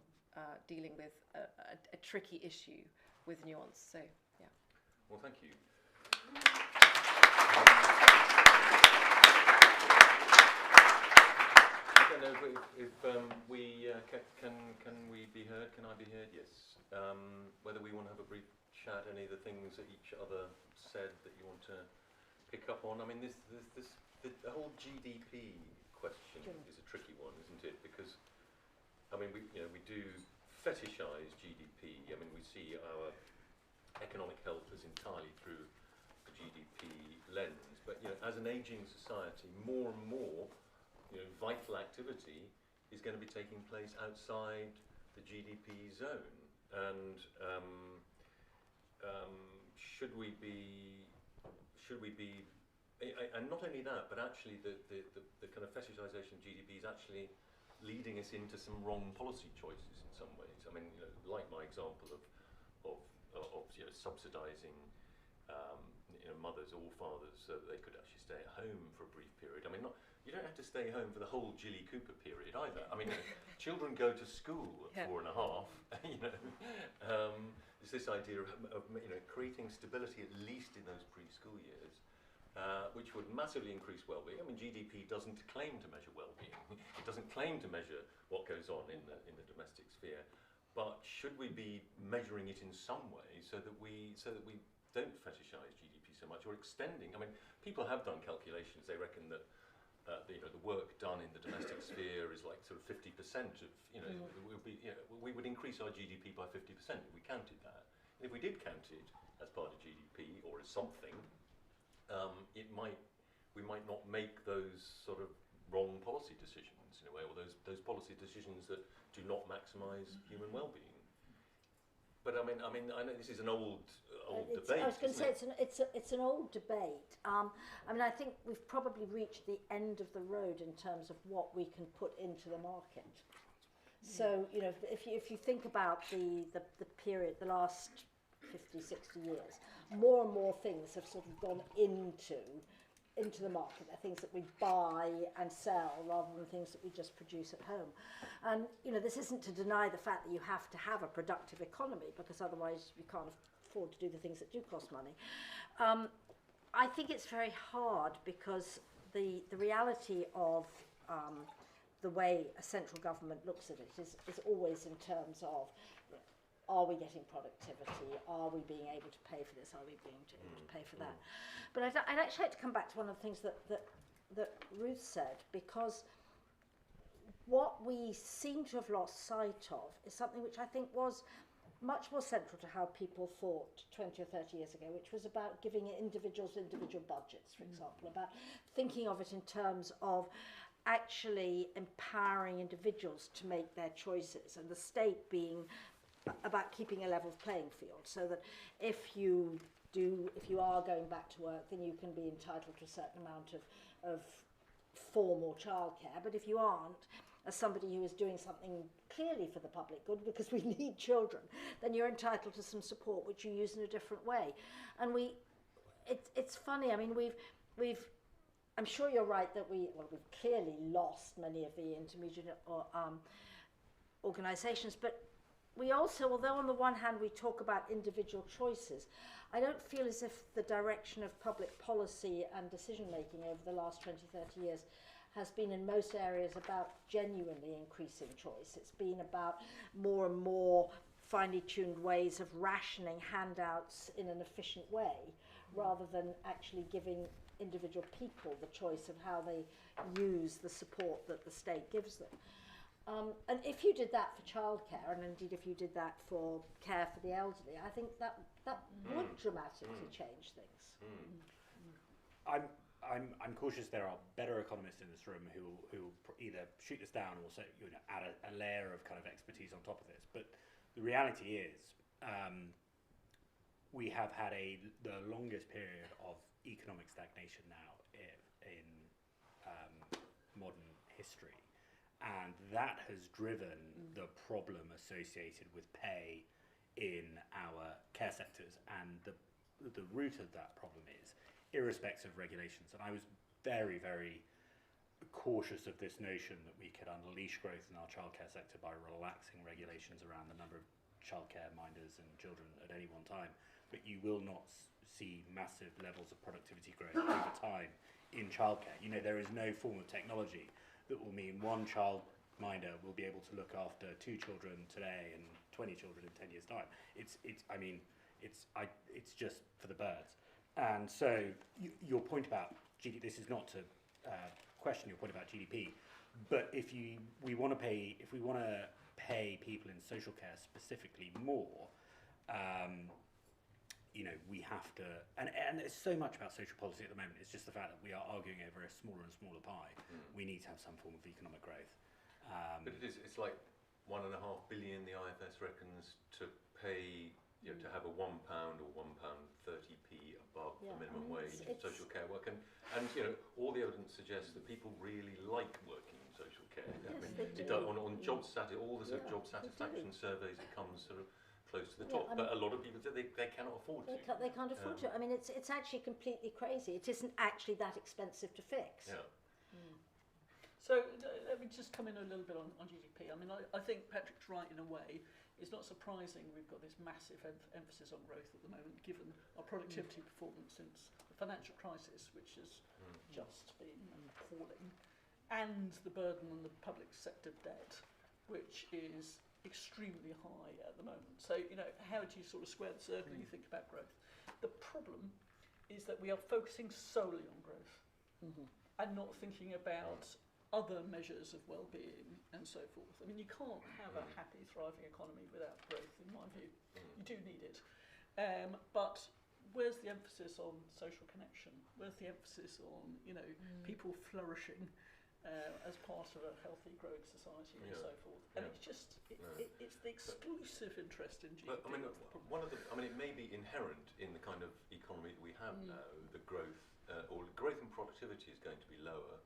dealing with a tricky issue with nuance. So, yeah. Well, thank you. I don't know if we can we be heard? Can I be heard? Yes. Whether we want to have a brief chat, any of the things that each other said that you want to pick up on. I mean, the whole GDP question is a tricky one, isn't it? Because I mean, we do fetishise GDP. I mean, we see our economic health as entirely through the GDP lens. But as an ageing society, more and more, vital activity is going to be taking place outside the GDP zone. And should we be, and not only that, but actually the kind of fetishization of GDP is actually leading us into some wrong policy choices in some ways. I mean, like my example of subsidising mothers or fathers so that they could actually stay at home for a brief period. I mean, you don't have to stay home for the whole Jilly Cooper period either. I mean, children go to school at 4.5. It's this idea of creating stability at least in those preschool years, which would massively increase well-being. I mean, GDP doesn't claim to measure well-being. It doesn't claim to measure what goes on in the domestic sphere. But should we be measuring it in some way so that we don't fetishise GDP so much, or extending? I mean, people have done calculations. They reckon that the work done in the domestic sphere is like sort of 50% of we would increase our GDP by 50% if we counted that. And if we did count it as part of GDP or as something, we might not make those sort of wrong policy decisions in a way, or those policy decisions that do not maximise human well-being. But I mean, I know this is an old debate. I was going to say it's an old debate. I mean, I think we've probably reached the end of the road in terms of what we can put into the market. So if you think about the period, the last 50, 60 years, more and more things have sort of gone into the market. They're things that we buy and sell rather than things that we just produce at home. And this isn't to deny the fact that you have to have a productive economy, because otherwise you can't afford to do the things that do cost money. I think it's very hard because the reality of the way a central government looks at it is always in terms of, are we getting productivity? Are we being able to pay for this? Are we being able to pay for that? But I'd actually like to come back to one of the things that Ruth said, because what we seem to have lost sight of is something which I think was much more central to how people thought 20 or 30 years ago, which was about giving individuals individual budgets, for example, about thinking of it in terms of actually empowering individuals to make their choices, and the state being about keeping a level playing field, so that if you are going back to work, then you can be entitled to a certain amount of formal childcare. But if you aren't, as somebody who is doing something clearly for the public good, because we need children, then you're entitled to some support which you use in a different way. And it's funny. I mean, we've I'm sure you're right that we've clearly lost many of the intermediate organisations, but we also, although on the one hand we talk about individual choices, I don't feel as if the direction of public policy and decision making over the last 20, 30 years has been in most areas about genuinely increasing choice. It's been about more and more finely tuned ways of rationing handouts in an efficient way, rather than actually giving individual people the choice of how they use the support that the state gives them. And if you did that for childcare, and indeed if you did that for care for the elderly, I think that would dramatically change things. I'm I'm cautious there are better economists in this room who will either shoot this down or say, add a layer of kind of expertise on top of this. But the reality is, we have had the longest period of economic stagnation now in modern history, and that has driven the problem associated with pay in our care sectors, and the root of that problem is irrespective of regulations. And I was very, very cautious of this notion that we could unleash growth in our childcare sector by relaxing regulations around the number of childcare minders and children at any one time. But you will not see massive levels of productivity growth over time in childcare. There is no form of technology that will mean one childminder will be able to look after 2 children today and 20 children in 10 years' time. It's just for the birds. And so your point about GDP, this is not to question your point about GDP, but if we want to pay people in social care specifically more, we have to, and there's so much about social policy at the moment. It's just the fact that we are arguing over a smaller and smaller pie. We need to have some form of economic growth. But it's like £1.5 billion the IFS reckons to pay, to have a £1 or £1.30p above the minimum wage in social care work, and all the evidence suggests that people really like working in social care. Yes, On job all the sort of job satisfaction surveys, it comes sort of close to the top. But a lot of people say they cannot afford to. They can't afford to. I mean, it's actually completely crazy. It isn't actually that expensive to fix. Yeah. So let me just come in a little bit on GDP. I mean, I think Patrick's right in a way. It's not surprising we've got this massive emphasis on growth at the moment, given our productivity performance since the financial crisis, which has just been appalling, and the burden on the public sector debt, which is extremely high at the moment. So, how do you sort of square the circle when you think about growth? The problem is that we are focusing solely on growth and not thinking about other measures of well-being and so forth. I mean, you can't have a happy, thriving economy without growth, in my view. You do need it. But where's the emphasis on social connection? Where's the emphasis on, people flourishing as part of a healthy, growing society and so forth? And it's just, it's the exclusive interest in GDP. But, it may be inherent in the kind of economy that we have now, the growth, or growth and productivity is going to be lower,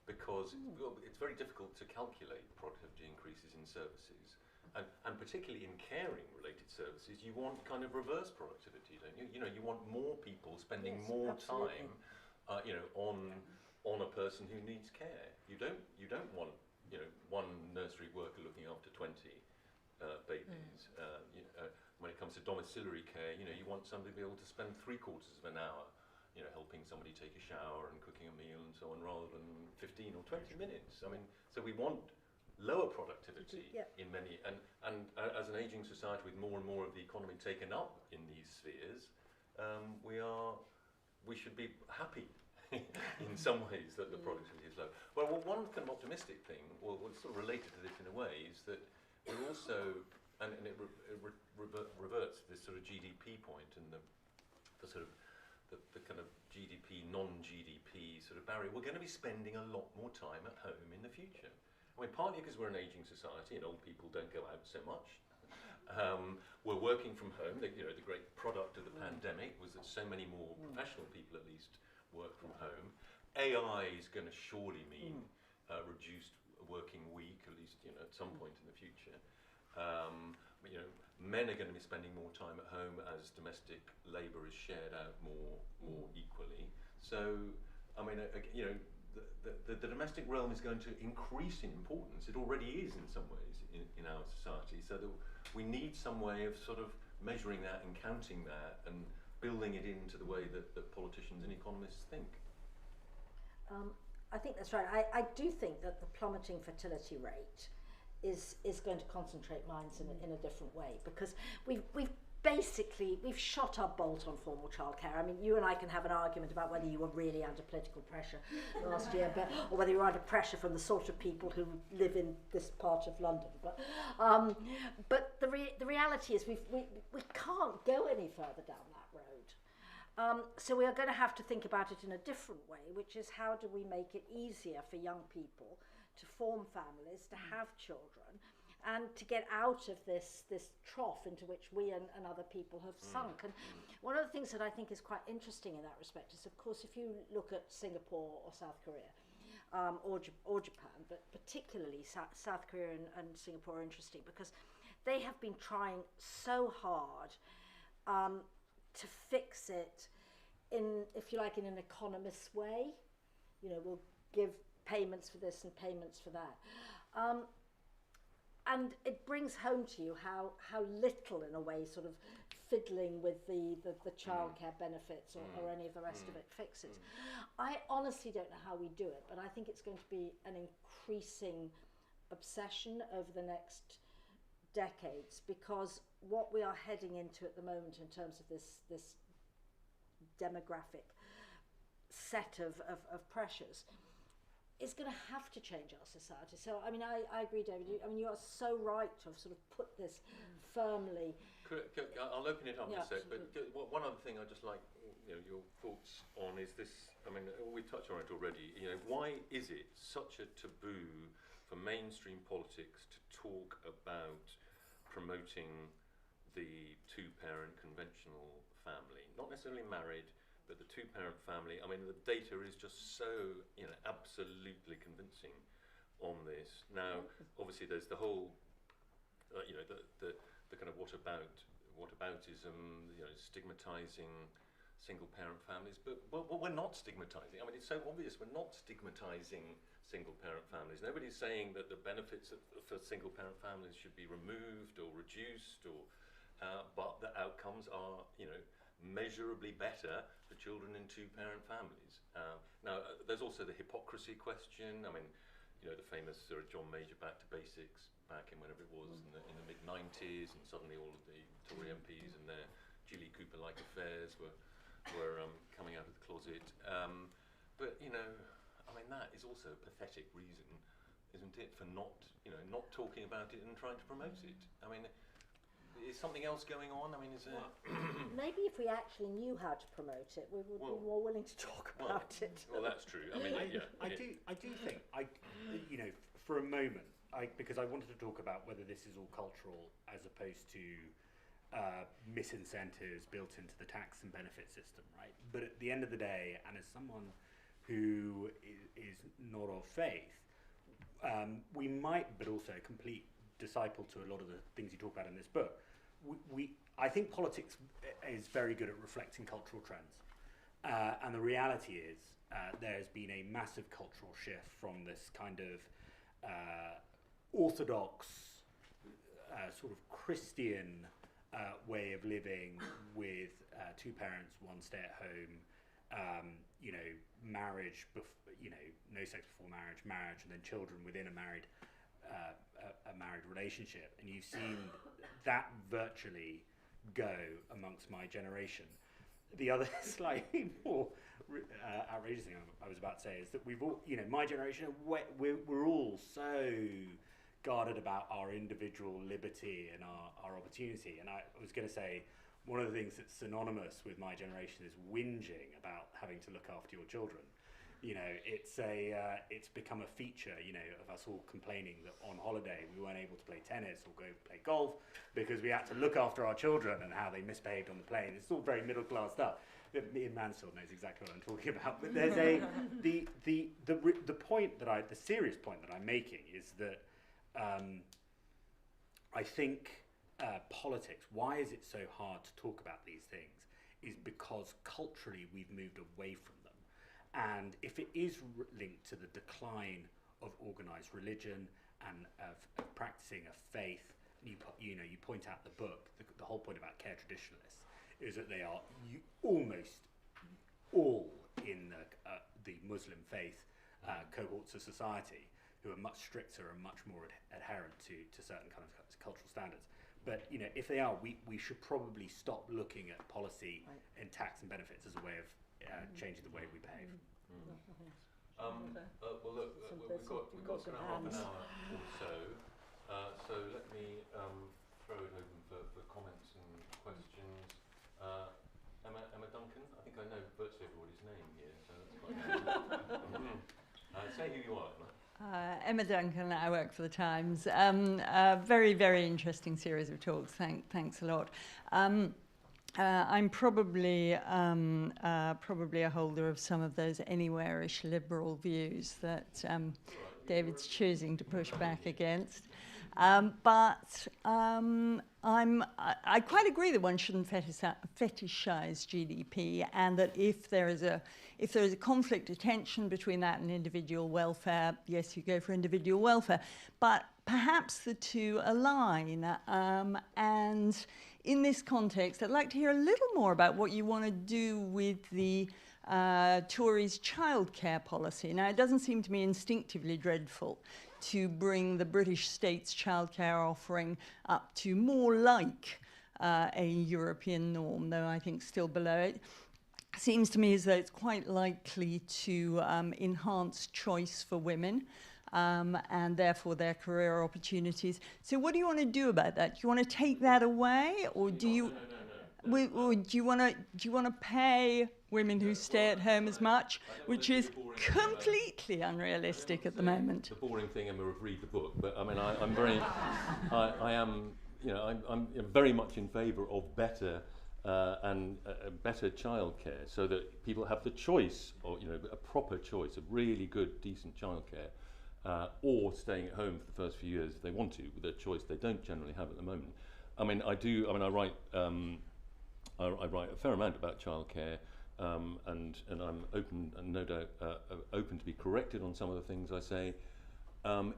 because it's very difficult to calculate productivity increases in services, and particularly in caring-related services, you want kind of reverse productivity, don't you? You want more people spending more time, on a person who needs care. You don't want one nursery worker looking after 20 babies. When it comes to domiciliary care, you want somebody to be able to spend 3/4 of an hour helping somebody take a shower and cooking a meal and so on, rather than 15 or 20 minutes. I mean, so we want lower productivity in many, and as an ageing society with more and more of the economy taken up in these spheres, we should be happy in some ways that the productivity is low. Well, one kind of optimistic thing, or what's sort of related to this in a way, is that we're also, and it reverts to this sort of GDP point and the sort of the kind of GDP, non-GDP sort of barrier. We're going to be spending a lot more time at home in the future. I mean, partly because we're an ageing society and old people don't go out so much. We're working from home. The great product of the pandemic was that so many more professional people, at least, work from home. AI is going to surely mean reduced working week, at least at some point in the future. Men are going to be spending more time at home as domestic labour is shared out more equally. So, I mean, the domestic realm is going to increase in importance. It already is in some ways in our society. So that we need some way of sort of measuring that and counting that and building it into the way that politicians and economists think. I think that's right. I do think that the plummeting fertility rate is going to concentrate minds in a different way, because we've shot our bolt on formal childcare. I mean, you and I can have an argument about whether you were really under political pressure last year, or whether you were under pressure from the sort of people who live in this part of London. But the reality is we can't go any further down that road. So we are going to have to think about it in a different way, which is how do we make it easier for young people to form families, to have children, and to get out of this trough into which we and other people have sunk. And one of the things that I think is quite interesting in that respect is, of course, if you look at Singapore or South Korea, or Japan, but particularly South Korea and Singapore are interesting because they have been trying so hard to fix it in, if you like, in an economist way. You know, we'll give payments for this and payments for that. And it brings home to you how little, in a way, sort of fiddling with the childcare benefits or any of the rest of it fixes. I honestly don't know how we do it, but I think it's going to be an increasing obsession over the next decades, because what we are heading into at the moment in terms of this demographic set of pressures is going to have to change our society. So, I mean, I agree, David. You are so right to have sort of put this firmly. I'll open it up Yeah, in a sec, but one other thing I'd just like your thoughts on is this. I mean, we touched on it already. Why is it such a taboo for mainstream politics to talk about promoting the two-parent conventional family? Not necessarily married, but the two-parent family. I mean, the data is just so, absolutely convincing on this. Now, obviously, there's the whole, the kind of whataboutism, stigmatising single-parent families. But we're not stigmatising. I mean, it's so obvious we're not stigmatising single-parent families. Nobody's saying that the benefits for single-parent families should be removed or reduced, but the outcomes are, measurably better for children in two-parent families. Now, there's also the hypocrisy question. I mean, the famous Sir John Major back to basics back in whenever it was in the mid-90s, and suddenly all of the Tory MPs and their Jilly Cooper-like affairs were coming out of the closet. But I mean, that is also a pathetic reason, isn't it, for not talking about it and trying to promote it. I mean, is something else going on? I mean, is there... Maybe if we actually knew how to promote it, we would be more willing to talk about it. Well, that's true. I mean, I do think, for a moment, because I wanted to talk about whether this is all cultural as opposed to misincentives built into the tax and benefit system, right? But at the end of the day, and as someone who is not of faith, we might, but also a complete disciple to a lot of the things you talk about in this book. I think politics is very good at reflecting cultural trends. And the reality is there's been a massive cultural shift from this kind of orthodox, sort of Christian way of living with two parents, one stay at home, marriage, no sex before marriage, and then children within a married relationship, and you've seen that virtually go amongst my generation. The other slightly more outrageous thing I was about to say is that we've all, my generation, we're all so guarded about our individual liberty and our opportunity. And I was going to say, one of the things that's synonymous with my generation is whinging about having to look after your children. It's become a feature, of us all complaining that on holiday we weren't able to play tennis or go play golf because we had to look after our children and how they misbehaved on the plane. It's all very middle class stuff. Ian Mansfield knows exactly what I'm talking about. But there's the point that the serious point that I'm making is that I think politics. Why is it so hard to talk about these things? Is because culturally we've moved away from them. And if it is linked to the decline of organised religion and of practicing a faith, you point out the book, the whole point about care traditionalists is that they are almost all in the Muslim faith cohorts of society who are much stricter and much more adherent to certain kind of cultural standards. But if they are, we should probably stop looking at policy and tax and benefits as a way of changing the way we behave. Well, look, we've got kind of half an hour or so. So let me throw it open for comments and questions. Emma Duncan, I think Say who you are. Emma Duncan, I work for the Times. Very, very interesting series of talks. Thanks a lot. I'm probably a holder of some of those anywhere-ish liberal views that David's choosing to push back against. But I quite agree that one shouldn't fetishize GDP, and that if there is a conflict of tension between that and individual welfare, yes, you go for individual welfare. But perhaps the two align. And in this context, I'd like to hear a little more about what you want to do with the Tories' childcare policy. Now, it doesn't seem to me instinctively dreadful to bring the British state's childcare offering up to more like a European norm, though I think still below it. Seems to me as though it's quite likely to enhance choice for women and therefore their career opportunities. So what do you want to do about that? Do you want to take that away, or do you... Or do you want to pay women who stay at home as much, which is completely unrealistic at the moment? The boring thing, Emma, of read the book. But I mean, I'm very, I am, you know, I'm very much in favour of better and better childcare, so that people have the choice, or you know, a proper choice of really good, decent childcare, or staying at home for the first few years if they want to, with a choice they don't generally have at the moment. I mean, I write. I write a fair amount about childcare, and I'm open, and no doubt open to be corrected on some of the things I say.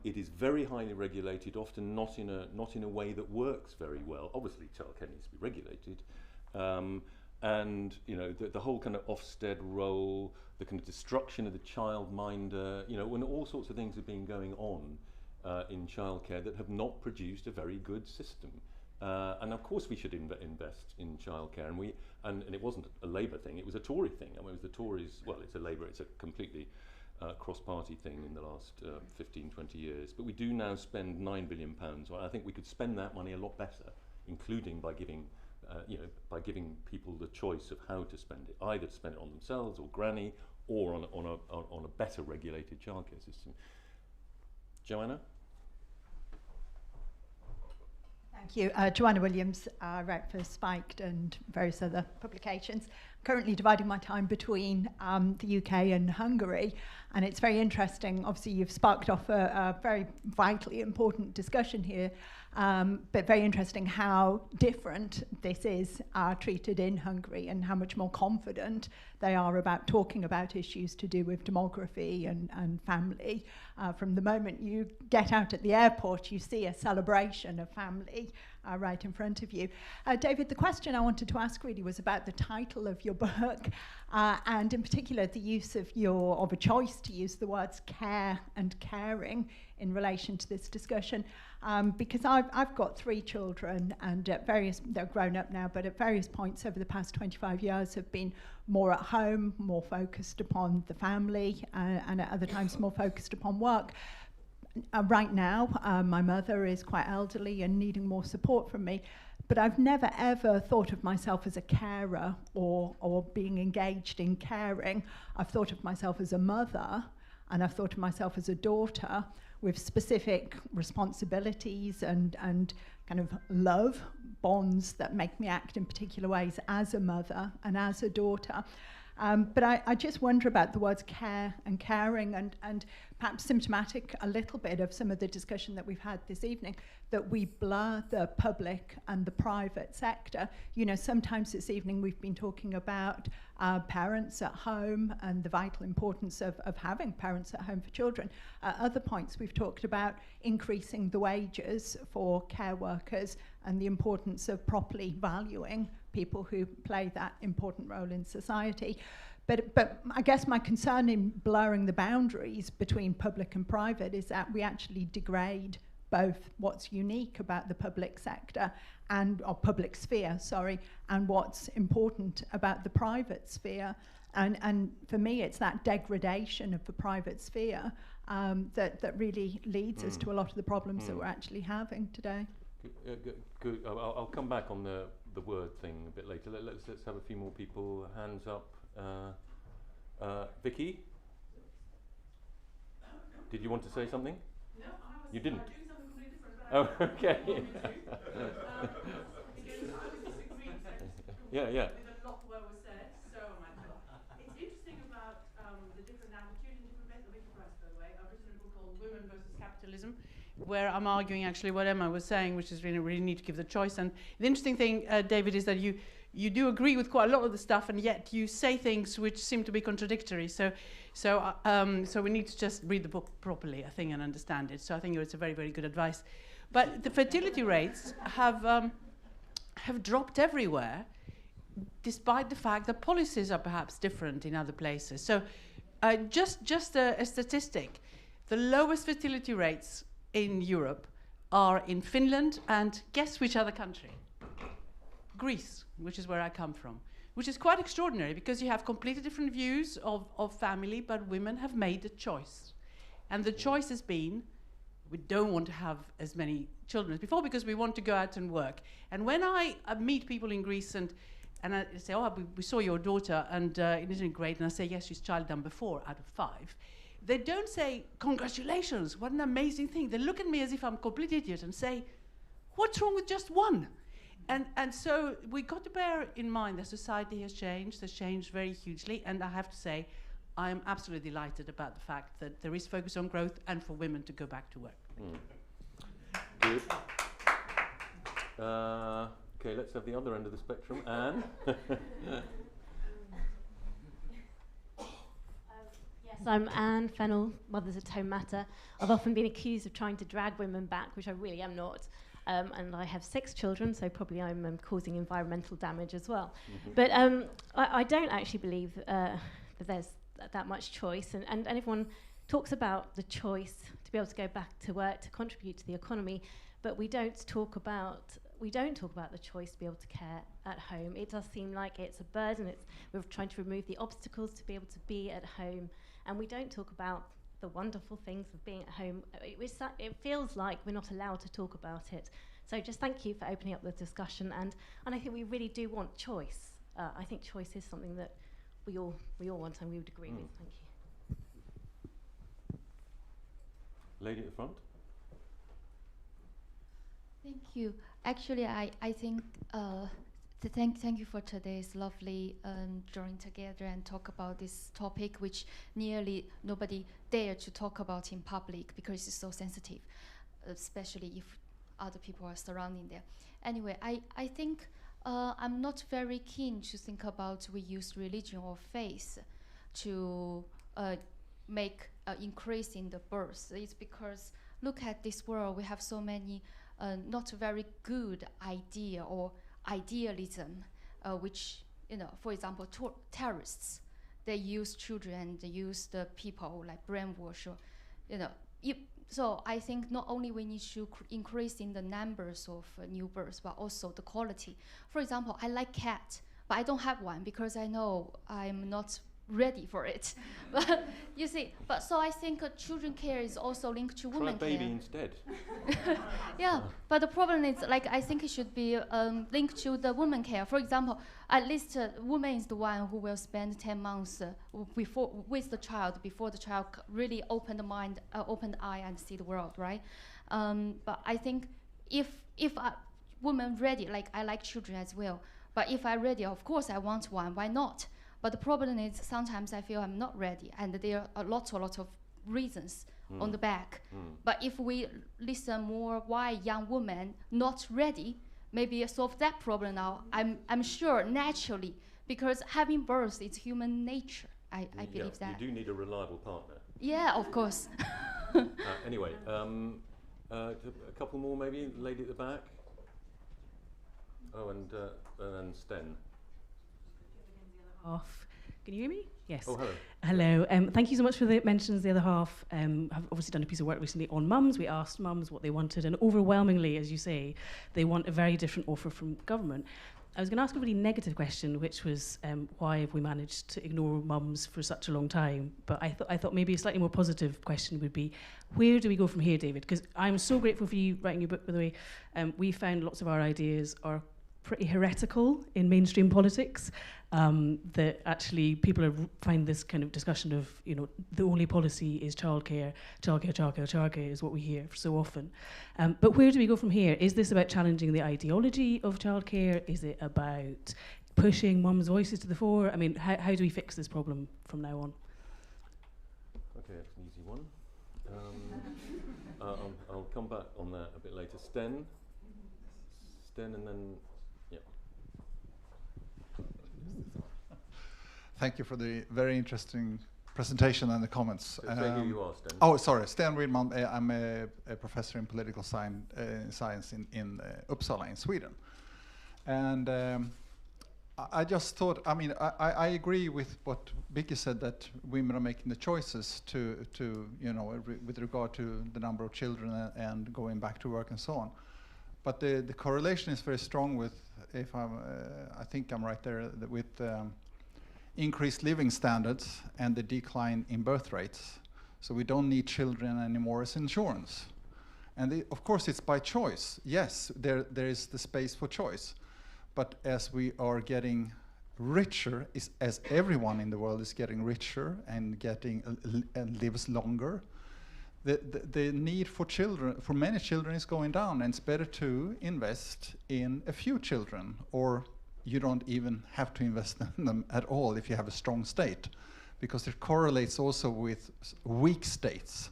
It is very highly regulated, often not in a way that works very well. Obviously, childcare needs to be regulated, and you know the whole kind of Ofsted role, the kind of destruction of the childminder. You know, when all sorts of things have been going on in childcare that have not produced a very good system. And of course we should invest in childcare, and it wasn't a Labour thing, it was a Tory thing. I mean, it was the Tories, well, it's a Labour, it's a completely cross-party thing in the last 15, 20 years. But we do now spend £9 billion. I think we could spend that money a lot better, including by giving, by giving people the choice of how to spend it, either to spend it on themselves or granny, or on a better regulated childcare system. Joanna? Thank you. Joanna Williams, I write for Spiked and various other publications. Currently dividing my time between the UK and Hungary, and it's very interesting. Obviously, you've sparked off a very vitally important discussion here, but very interesting how different this is treated in Hungary, and how much more confident they are about talking about issues to do with demography and family. From the moment you get out at the airport, you see a celebration of family right in front of you. David, the question I wanted to ask really was about the title of your book, and in particular the use of a choice to use the words care and caring in relation to this discussion, because I've got 3 children, and they're grown up now, but at various points over the past 25 years have been more at home, more focused upon the family, and at other times more focused upon work. Right now, my mother is quite elderly and needing more support from me, but I've never ever thought of myself as a carer or being engaged in caring. I've thought of myself as a mother, and I've thought of myself as a daughter with specific responsibilities and kind of love bonds that make me act in particular ways as a mother and as a daughter. But I just wonder about the words care and caring, and perhaps symptomatic a little bit of some of the discussion that we've had this evening, that we blur the public and the private sector. You know, sometimes this evening we've been talking about parents at home and the vital importance of having parents at home for children. At other points we've talked about increasing the wages for care workers and the importance of properly valuing people who play that important role in society. But I guess my concern in blurring the boundaries between public and private is that we actually degrade both what's unique about the public sector or public sphere, and what's important about the private sphere. And for me, it's that degradation of the private sphere that really leads us to a lot of the problems that we're actually having today. Good. I'll come back on the word thing a bit later. Let's have a few more people. Hands up. Vicky? Did you want to say something? No, I was You didn't? doing something completely different. But Oh, okay. because I would disagree Yeah. with a lot of what was said. So much. It's interesting about the different attitudes in different places. I'm impressed, by the way. I've written a book called Women versus Capitalism, where I'm arguing actually what Emma was saying, which is really need to give the choice. And the interesting thing, David, is that you do agree with quite a lot of the stuff, and yet you say things which seem to be contradictory. So we need to just read the book properly, I think, and understand it. So I think it's a very, very good advice. But the fertility rates have dropped everywhere, despite the fact that policies are perhaps different in other places. So just a statistic, the lowest fertility rates in Europe are in Finland, and guess which other country? Greece, which is where I come from, which is quite extraordinary because you have completely different views of family, but women have made a choice. And the choice has been, we don't want to have as many children as before because we want to go out and work. And when I meet people in Greece and I say, oh, we saw your daughter and isn't it great? And I say, yes, she's child number 4 out of 5. They don't say, congratulations, what an amazing thing. They look at me as if I'm a complete idiot and say, what's wrong with just 1? And so we got to bear in mind that society has changed very hugely, and I have to say, I am absolutely delighted about the fact that there is focus on growth and for women to go back to work. Good. Okay, let's have the other end of the spectrum. Anne? Yes, I'm Anne Fennell, Mothers at Home Matter. I've often been accused of trying to drag women back, which I really am not. And I have 6 children, so probably I'm causing environmental damage as well. But I don't actually believe that there's that much choice. And everyone talks about the choice to be able to go back to work, to contribute to the economy, but we don't talk about the choice to be able to care at home. It does seem like it's a burden. We're trying to remove the obstacles to be able to be at home, and we don't talk about the wonderful things of being at home. It feels like we're not allowed to talk about it. So just thank you for opening up the discussion, and I think we really do want choice. I think choice is something that we all want, and we would agree with. Thank you. Lady at the front. Thank you. Actually, I think thank you for today's lovely drawing together and talk about this topic, which nearly nobody dare to talk about in public because it's so sensitive, especially if other people are surrounding there. Anyway, I think I'm not very keen to think about we use religion or faith to make increase in the births. It's because look at this world, we have so many not very good idea or idealism, which, for example, terrorists, they use children and they use the people like brainwash, or, so I think not only we need to increase in the numbers of new births, but also the quality. For example, I like cat, but I don't have one because I know I'm not ready for it. But you see, so I think children care is also linked to women care. Try a baby instead. Yeah, but the problem is, I think it should be linked to the women care. For example, at least woman is the one who will spend 10 months with the child before the child really open the mind, open the eye and see the world, right? But I think if a woman ready, I like children as well, but if I'm ready, of course I want one, why not? But the problem is sometimes I feel I'm not ready, and there are a lot of reasons on the back. But if we listen more why young women not ready, maybe solve that problem now. I'm sure naturally, because having birth is human nature. I believe that. You do need a reliable partner. Yeah, of course. Anyway, a couple more maybe, lady at the back. Oh, and Sten. Half. Can you hear me? Yes. Oh, hello. Hello. Thank you so much for the mentions. The other half. I've obviously done a piece of work recently on mums. We asked mums what they wanted, and overwhelmingly, as you say, they want a very different offer from government. I was going to ask a really negative question, which was why have we managed to ignore mums for such a long time? But I thought maybe a slightly more positive question would be, where do we go from here, David? Because I'm so grateful for you writing your book, by the way. We found lots of our ideas are pretty heretical in mainstream politics. That actually people find this kind of discussion of, you know, the only policy is childcare is what we hear so often. But where do we go from here? Is this about challenging the ideology of childcare? Is it about pushing mums' voices to the fore? I mean, how do we fix this problem from now on? Okay, that's an easy one. I'll come back on that a bit later. Sten, and then, yeah. Thank you for the very interesting presentation and the comments. So say who you are, Sten. Oh, sorry, Sten Widman. I'm a professor in political science in Uppsala in Sweden. And I just thought, I mean, I agree with what Vicky said, that women are making the choices to you know, with regard to the number of children and going back to work and so on. But the correlation is very strong with, if I think I'm right there, with increased living standards and the decline in birth rates. So we don't need children anymore as insurance. And of course it's by choice. Yes, there is the space for choice. But as we are getting richer, as everyone in the world is getting richer and getting and lives longer, the need for children, for many children, is going down, and it's better to invest in a few children, or you don't even have to invest in them at all if you have a strong state, because it correlates also with weak states.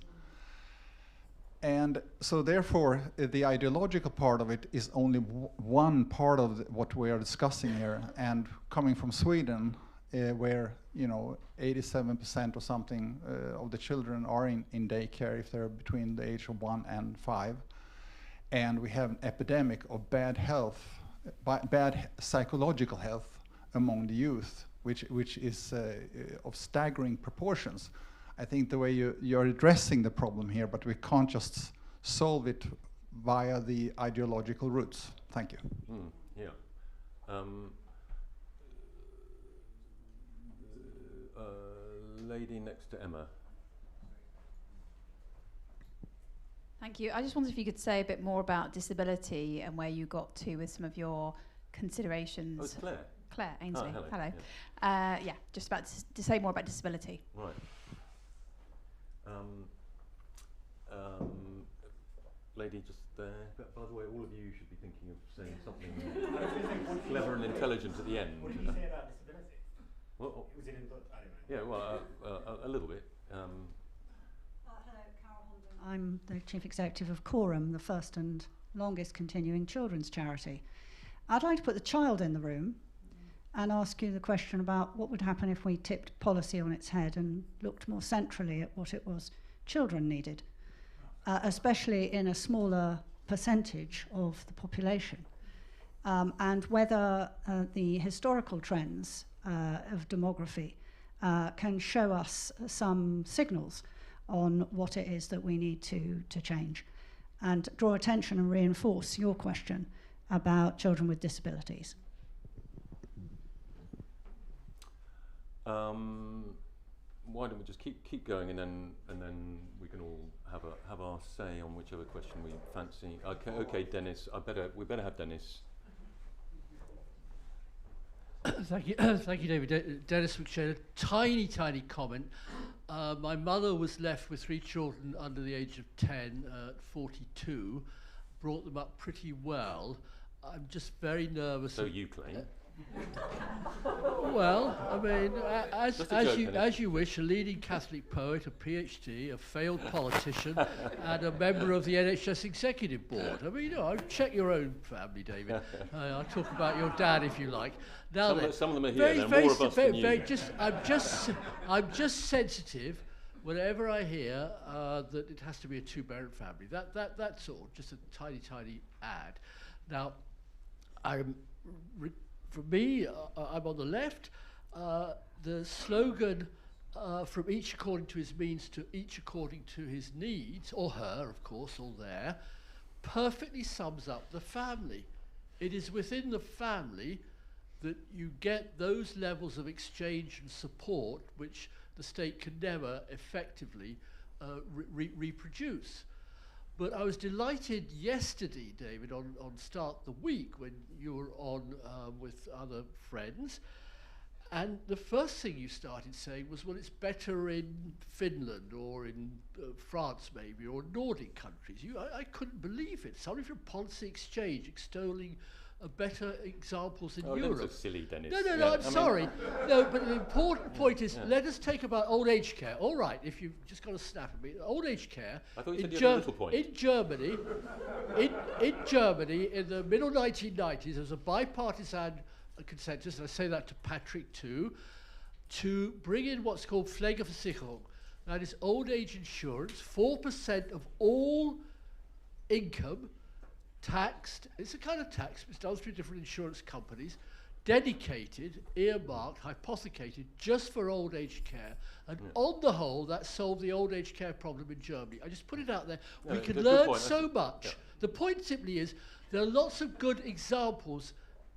And so therefore, the ideological part of it is only one part of what we are discussing here. And coming from Sweden, where, you know, 87% or something of the children are in daycare if they're between the age of 1 and 5. And we have an epidemic of bad health, bad psychological health among the youth, which is of staggering proportions. I think the way you're addressing the problem here, but we can't just solve it via the ideological routes. Thank you. Yeah. Lady next to Emma. Thank you. I just wondered if you could say a bit more about disability and where you got to with some of your considerations. Oh, it's Claire. Claire Ainsley. Oh, hello. Yeah. Yeah, just about to say more about disability. Right. Lady just there. By the way, all of you should be thinking of saying something clever and intelligent at the end. What did you say about disability? Well, was it in the book? I don't know. Yeah, well, a little bit. Hello, Carol Holden. I'm the Chief Executive of Quorum, the first and longest continuing children's charity. I'd like to put the child in the room and ask you the question about what would happen if we tipped policy on its head and looked more centrally at what it was children needed, especially in a smaller percentage of the population, and whether the historical trends of demography can show us some signals on what it is that we need to change, and draw attention and reinforce your question about children with disabilities. Why don't we just keep going, and then we can all have our say on whichever question we fancy. Okay, Dennis. We better have Dennis. Thank you, David. Dennis McShane. Tiny comment. My mother was left with 3 children under the age of 10 at 42. Brought them up pretty well. I'm just very nervous. So you claim. Well, I mean, as you wish, a leading Catholic poet, a PhD, a failed politician, and a member of the NHS Executive Board. I mean, you know, check your own family, David. I'll talk about your dad if you like. Now, some of them are here. There are more of us than you. I'm just sensitive whenever I hear that it has to be a 2-parent family. That's all. Just a tiny ad. Now, for me, I'm on the left. The slogan, from each according to his means to each according to his needs, or her, of course, all there, perfectly sums up the family. It is within the family that you get those levels of exchange and support which the state can never effectively reproduce. But I was delighted yesterday, David, on Start the Week, when you were on with other friends. And the first thing you started saying was, well, it's better in Finland or in France maybe, or Nordic countries. I couldn't believe it. Somebody from Policy Exchange extolling better examples in Europe. Don't so silly, Dennis. No, I'm sorry. No, but the important point is, let us take about old age care. All right, if you've just got to snap at me. Old age care I thought you said you had a little point. in Germany, in the middle 1990s, there was a bipartisan consensus, and I say that to Patrick too, to bring in what's called Pflegeversicherung. That is old age insurance, 4% of all income taxed. It's a kind of tax, it's done through different insurance companies, dedicated, earmarked, hypothecated just for old age care. And on the whole, that solved the old age care problem in Germany. I just put it out there. We can learn so much. Yeah. The point simply is, there are lots of good examples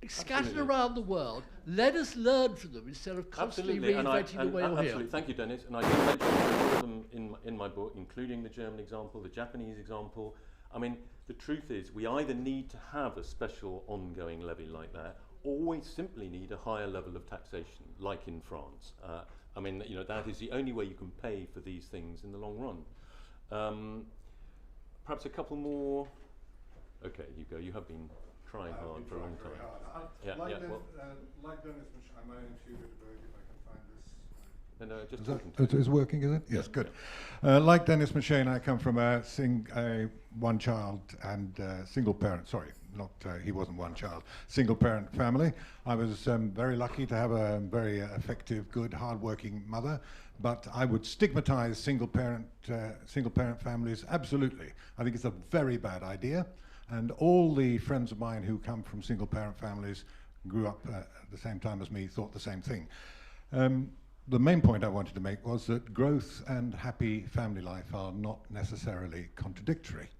scattered around the world. Let us learn from them instead of constantly reinventing the wheel here. Absolutely, thank you, Dennis. And I did mention all of them in my book, including the German example, the Japanese example. I mean, the truth is, we either need to have a special ongoing levy like that, or we simply need a higher level of taxation, like in France. I mean, you know, that is the only way you can pay for these things in the long run. Perhaps a couple more. Okay, you go. You have been trying hard for a long time. Like Dennis, I might intuit if I can find this. No, just talking. It's working, is it? Yes, good. Like Dennis McShane, I come from a one child and single parent. Sorry, not he wasn't one child. Single parent family. I was very lucky to have a very effective, good, hard-working mother. But I would stigmatise single parent families. Absolutely, I think it's a very bad idea. And all the friends of mine who come from single parent families, grew up at the same time as me, thought the same thing. The main point I wanted to make was that growth and happy family life are not necessarily contradictory.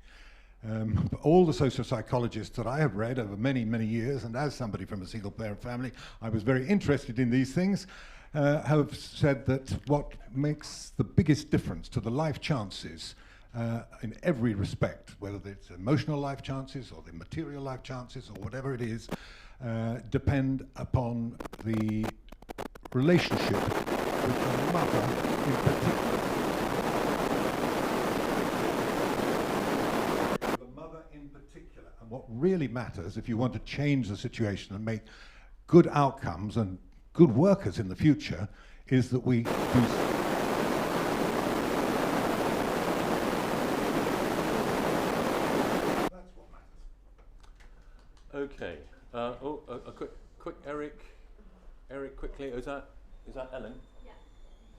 All the social psychologists that I have read over many, many years, and as somebody from a single parent family, I was very interested in these things, have said that what makes the biggest difference to the life chances in every respect, whether it's emotional life chances or the material life chances or whatever it is, depend upon the relationship with the mother in particular. The mother in particular. And what really matters, if you want to change the situation and make good outcomes and good workers in the future, is that we do Okay. A quick Eric, quickly. Is that Ellen? Yeah.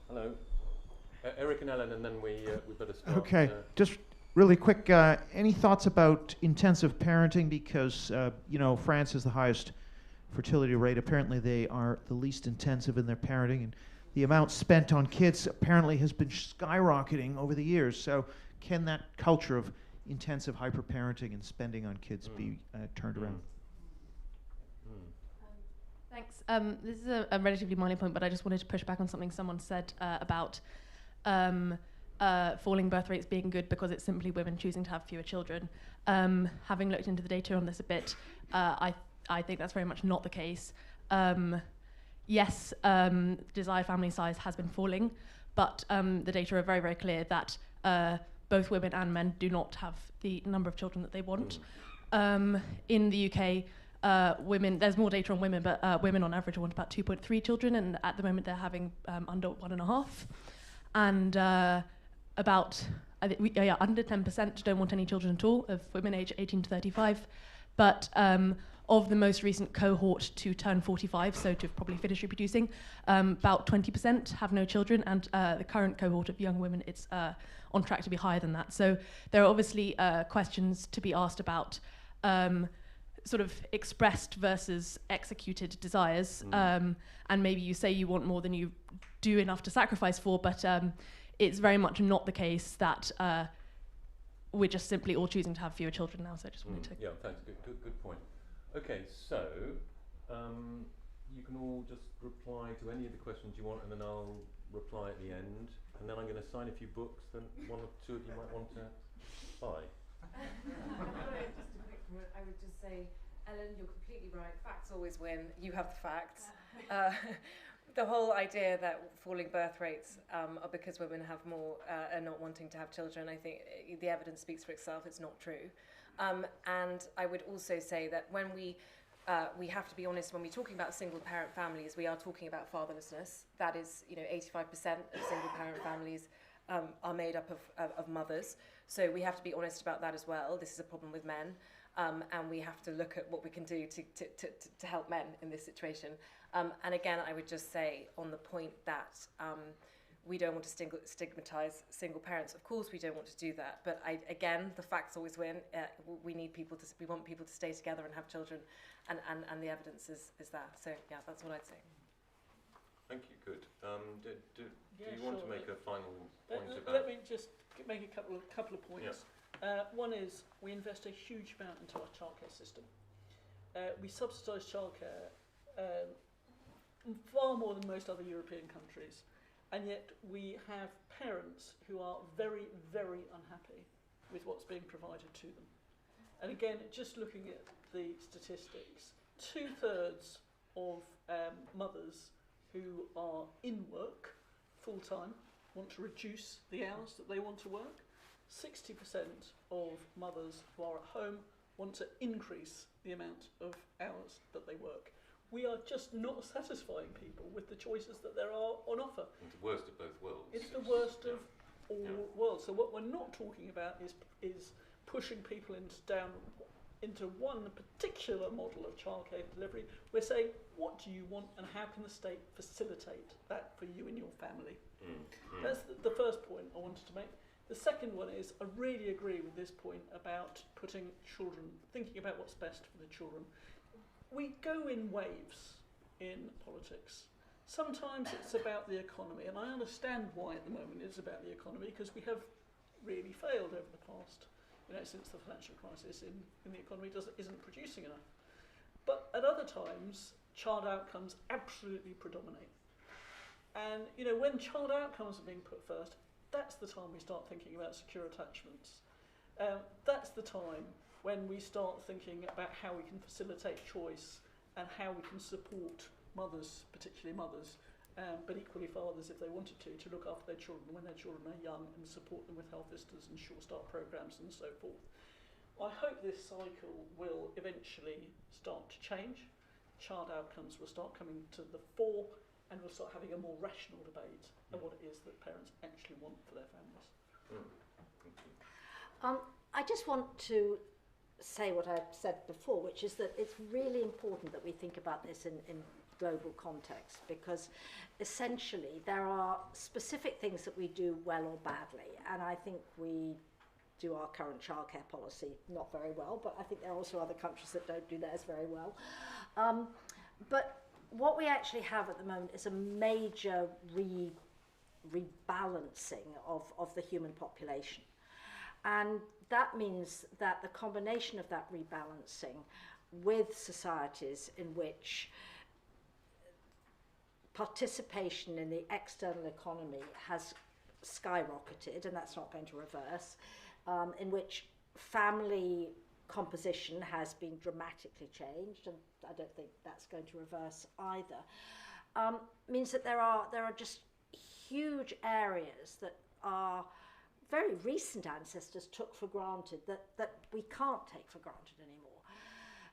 Hello. Eric and Ellen, and then we better start. Okay. Just really quick. Any thoughts about intensive parenting? Because France has the highest fertility rate. Apparently, they are the least intensive in their parenting, and the amount spent on kids apparently has been skyrocketing over the years. So, can that culture of intensive hyper-parenting and spending on kids be turned around? Thanks. This is a relatively minor point, but I just wanted to push back on something someone said about falling birth rates being good because it's simply women choosing to have fewer children. Having looked into the data on this a bit, I think that's very much not the case. Yes, desired family size has been falling, but the data are very, very clear that both women and men do not have the number of children that they want. In the UK, women, there's more data on women, but women on average want about 2.3 children, and at the moment they're having under 1.5. And about, under 10% don't want any children at all of women aged 18 to 35. But of the most recent cohort to turn 45, so to probably finish reproducing, about 20% have no children, and the current cohort of young women, it's on track to be higher than that. So there are obviously questions to be asked about sort of expressed versus executed desires, and maybe you say you want more than you do enough to sacrifice for, but it's very much not the case that we're just simply all choosing to have fewer children now. So I just wanted to... Yeah, thanks. Good point. Okay, so you can all just reply to any of the questions you want, and then I'll reply at the end, and then I'm going to sign a few books that one or two of you might want to buy. Just a quick comment. I would just say, Ellen, you're completely right. Facts always win. You have the facts. The whole idea that falling birth rates are because women have more are not wanting to have children, I think the evidence speaks for itself. It's not true. And I would also say that when we have to be honest, when we're talking about single parent families, we are talking about fatherlessness. That is, 85% of single parent families are made up of mothers. So we have to be honest about that as well. This is a problem with men. And we have to look at what we can do to help men in this situation. And again, I would just say on the point that we don't want to stigmatise single parents. Of course, we don't want to do that. But again, the facts always win. We want people to stay together and have children, and the evidence is there. So yeah, that's what I'd say. Thank you. Good. Do you want to make a final point about? Let me just make a couple of points. Yeah. One is we invest a huge amount into our childcare system. We subsidise childcare far more than most other European countries, and yet we have parents who are very, very unhappy with what's being provided to them. And again, just looking at the statistics, 2/3 of mothers who are in work full-time want to reduce the hours that they want to work. 60% of mothers who are at home want to increase the amount of hours that they work. We are just not satisfying people with the choices that there are on offer. It's the worst of both worlds. It's the worst of all worlds. So what we're not talking about is pushing people into one particular model of childcare delivery. We're saying, what do you want and how can the state facilitate that for you and your family? That's the first point I wanted to make. The second one is, I really agree with this point about putting children, thinking about what's best for the children. We go in waves in politics. Sometimes it's about the economy, and I understand why at the moment it's about the economy, because we have really failed over the past, since the financial crisis in the economy isn't producing enough. But at other times, child outcomes absolutely predominate. And, when child outcomes are being put first, that's the time we start thinking about secure attachments. That's the time when we start thinking about how we can facilitate choice and how we can support mothers, particularly mothers, but equally fathers if they wanted to look after their children when their children are young and support them with health visitors and short start programmes and so forth. I hope this cycle will eventually start to change. Child outcomes will start coming to the fore, and we'll start having a more rational debate of what it is that parents actually want for their families. I just want to say what I've said before, which is that it's really important that we think about this in global context, because essentially there are specific things that we do well or badly, and I think we do our current childcare policy not very well, but I think there are also other countries that don't do theirs very well. But what we actually have at the moment is a major rebalancing of the human population. And that means that the combination of that rebalancing with societies in which participation in the external economy has skyrocketed, and that's not going to reverse, in which family composition has been dramatically changed, and I don't think that's going to reverse either, means that there are just huge areas that our very recent ancestors took for granted that we can't take for granted anymore.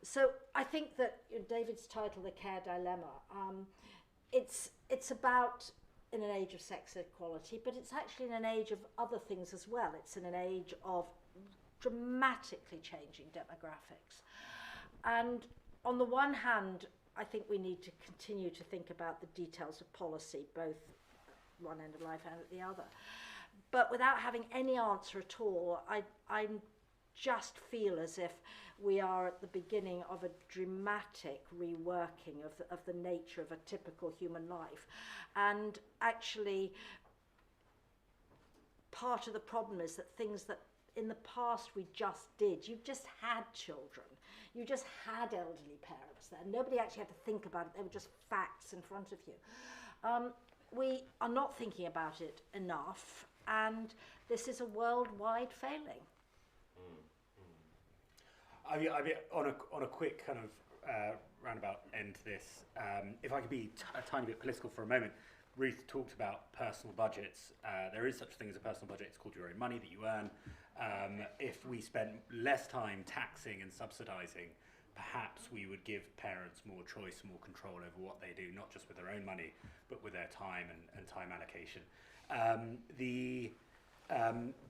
So I think that David's title, The Care Dilemma, it's about in an age of sex equality, but it's actually in an age of other things as well. It's in an age of dramatically changing demographics. And on the one hand, I think we need to continue to think about the details of policy, both at one end of life and at the other. But without having any answer at all, I just feel as if we are at the beginning of a dramatic reworking of the nature of a typical human life. And actually, part of the problem is that things that in the past we just did, you just had children, you just had elderly parents there. Nobody actually had to think about it, they were just facts in front of you. We are not thinking about it enough, and this is a worldwide failing. I mean, on a quick kind of roundabout end to this, if I could be a tiny bit political for a moment, Ruth talked about personal budgets. There is such a thing as a personal budget. It's called your own money that you earn. If we spent less time taxing and subsidising, perhaps we would give parents more choice and more control over what they do, not just with their own money, but with their time and time allocation.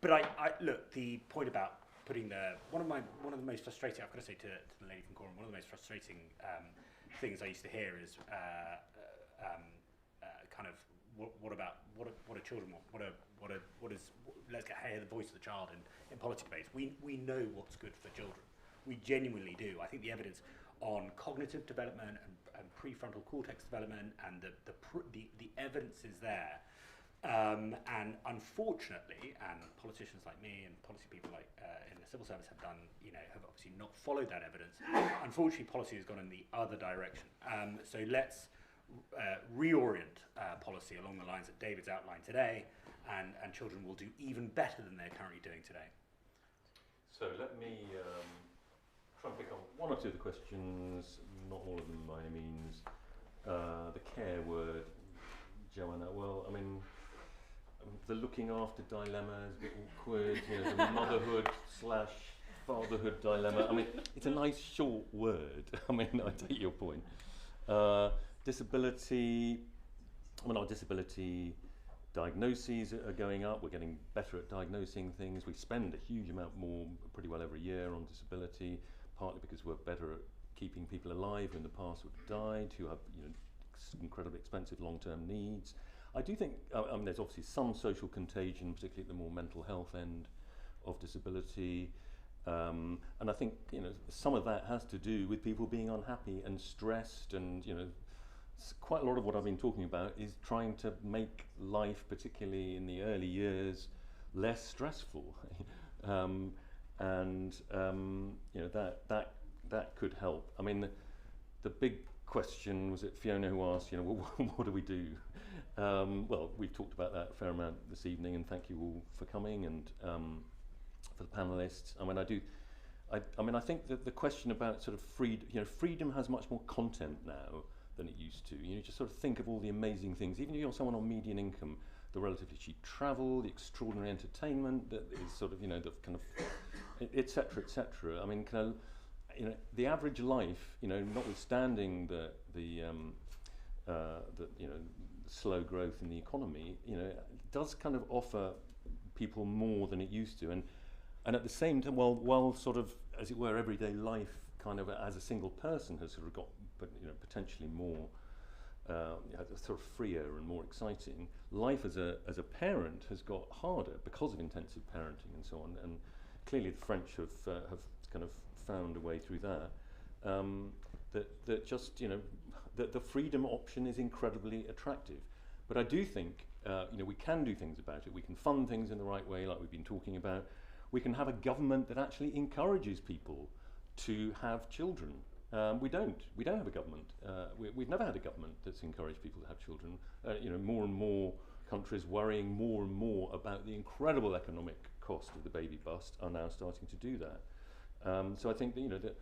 But I look, the point about putting one of the most frustrating, I've got to say to the lady from Quorum, one of the most frustrating things I used to hear is kind of what do children want? Let's hear the voice of the child in policy debates. We know what's good for children. We genuinely do. I think the evidence on cognitive development and prefrontal cortex development and the evidence is there. And unfortunately, and politicians like me and policy people like in the civil service have obviously not followed that evidence. Unfortunately, policy has gone in the other direction. So let's reorient policy along the lines that David's outlined today, and children will do even better than they're currently doing today. So let me try and pick up one or two of the questions, not all of them by any means. The care word, Joanna, well, I mean, the looking after dilemma is a bit awkward, the motherhood / fatherhood dilemma. I mean, it's a nice short word. I mean, I take your point. Disability, our disability diagnoses are going up. We're getting better at diagnosing things. We spend a huge amount more, pretty well every year, on disability, partly because we're better at keeping people alive who in the past would have died, who have incredibly expensive long-term needs. I do think, there's obviously some social contagion, particularly at the more mental health end of disability. And I think, some of that has to do with people being unhappy and stressed, and, quite a lot of what I've been talking about is trying to make life, particularly in the early years, less stressful. That could help. I mean, the big question, was it Fiona who asked, what do we do? Well, we've talked about that a fair amount this evening, and thank you all for coming, and for the panelists. I think that the question about sort of freedom has much more content now than it used to. You just sort of think of all the amazing things, even if you're someone on median income, the relatively cheap travel, the extraordinary entertainment that is sort of, the kind of, et cetera, et cetera. I mean, the average life, notwithstanding the slow growth in the economy, does kind of offer people more than it used to, and at the same time, while sort of, as it were, everyday life kind of as a single person has sort of got, potentially more sort of freer and more exciting, life as a parent has got harder because of intensive parenting and so on, and clearly the French have kind of found a way through that. That just that the freedom option is incredibly attractive, but I do think we can do things about it. We can fund things in the right way, like we've been talking about. We can have a government that actually encourages people to have children. We don't have a government. We've never had a government that's encouraged people to have children. More and more countries worrying more and more about the incredible economic cost of the baby bust are now starting to do that. So I think that,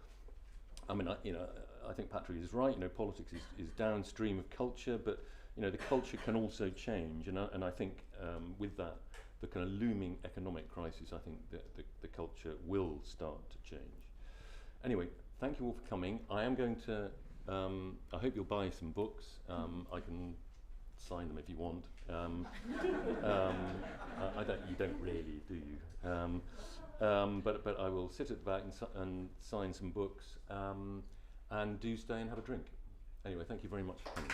I think Patrick is right. Politics is downstream of culture, but the culture can also change. And I think with that, the kind of looming economic crisis, I think that the culture will start to change. Anyway, thank you all for coming. I am going to, I hope you'll buy some books. I can sign them if you want. You don't really, do you? But I will sit at the back and sign some books, and do stay and have a drink. Anyway, thank you very much for coming.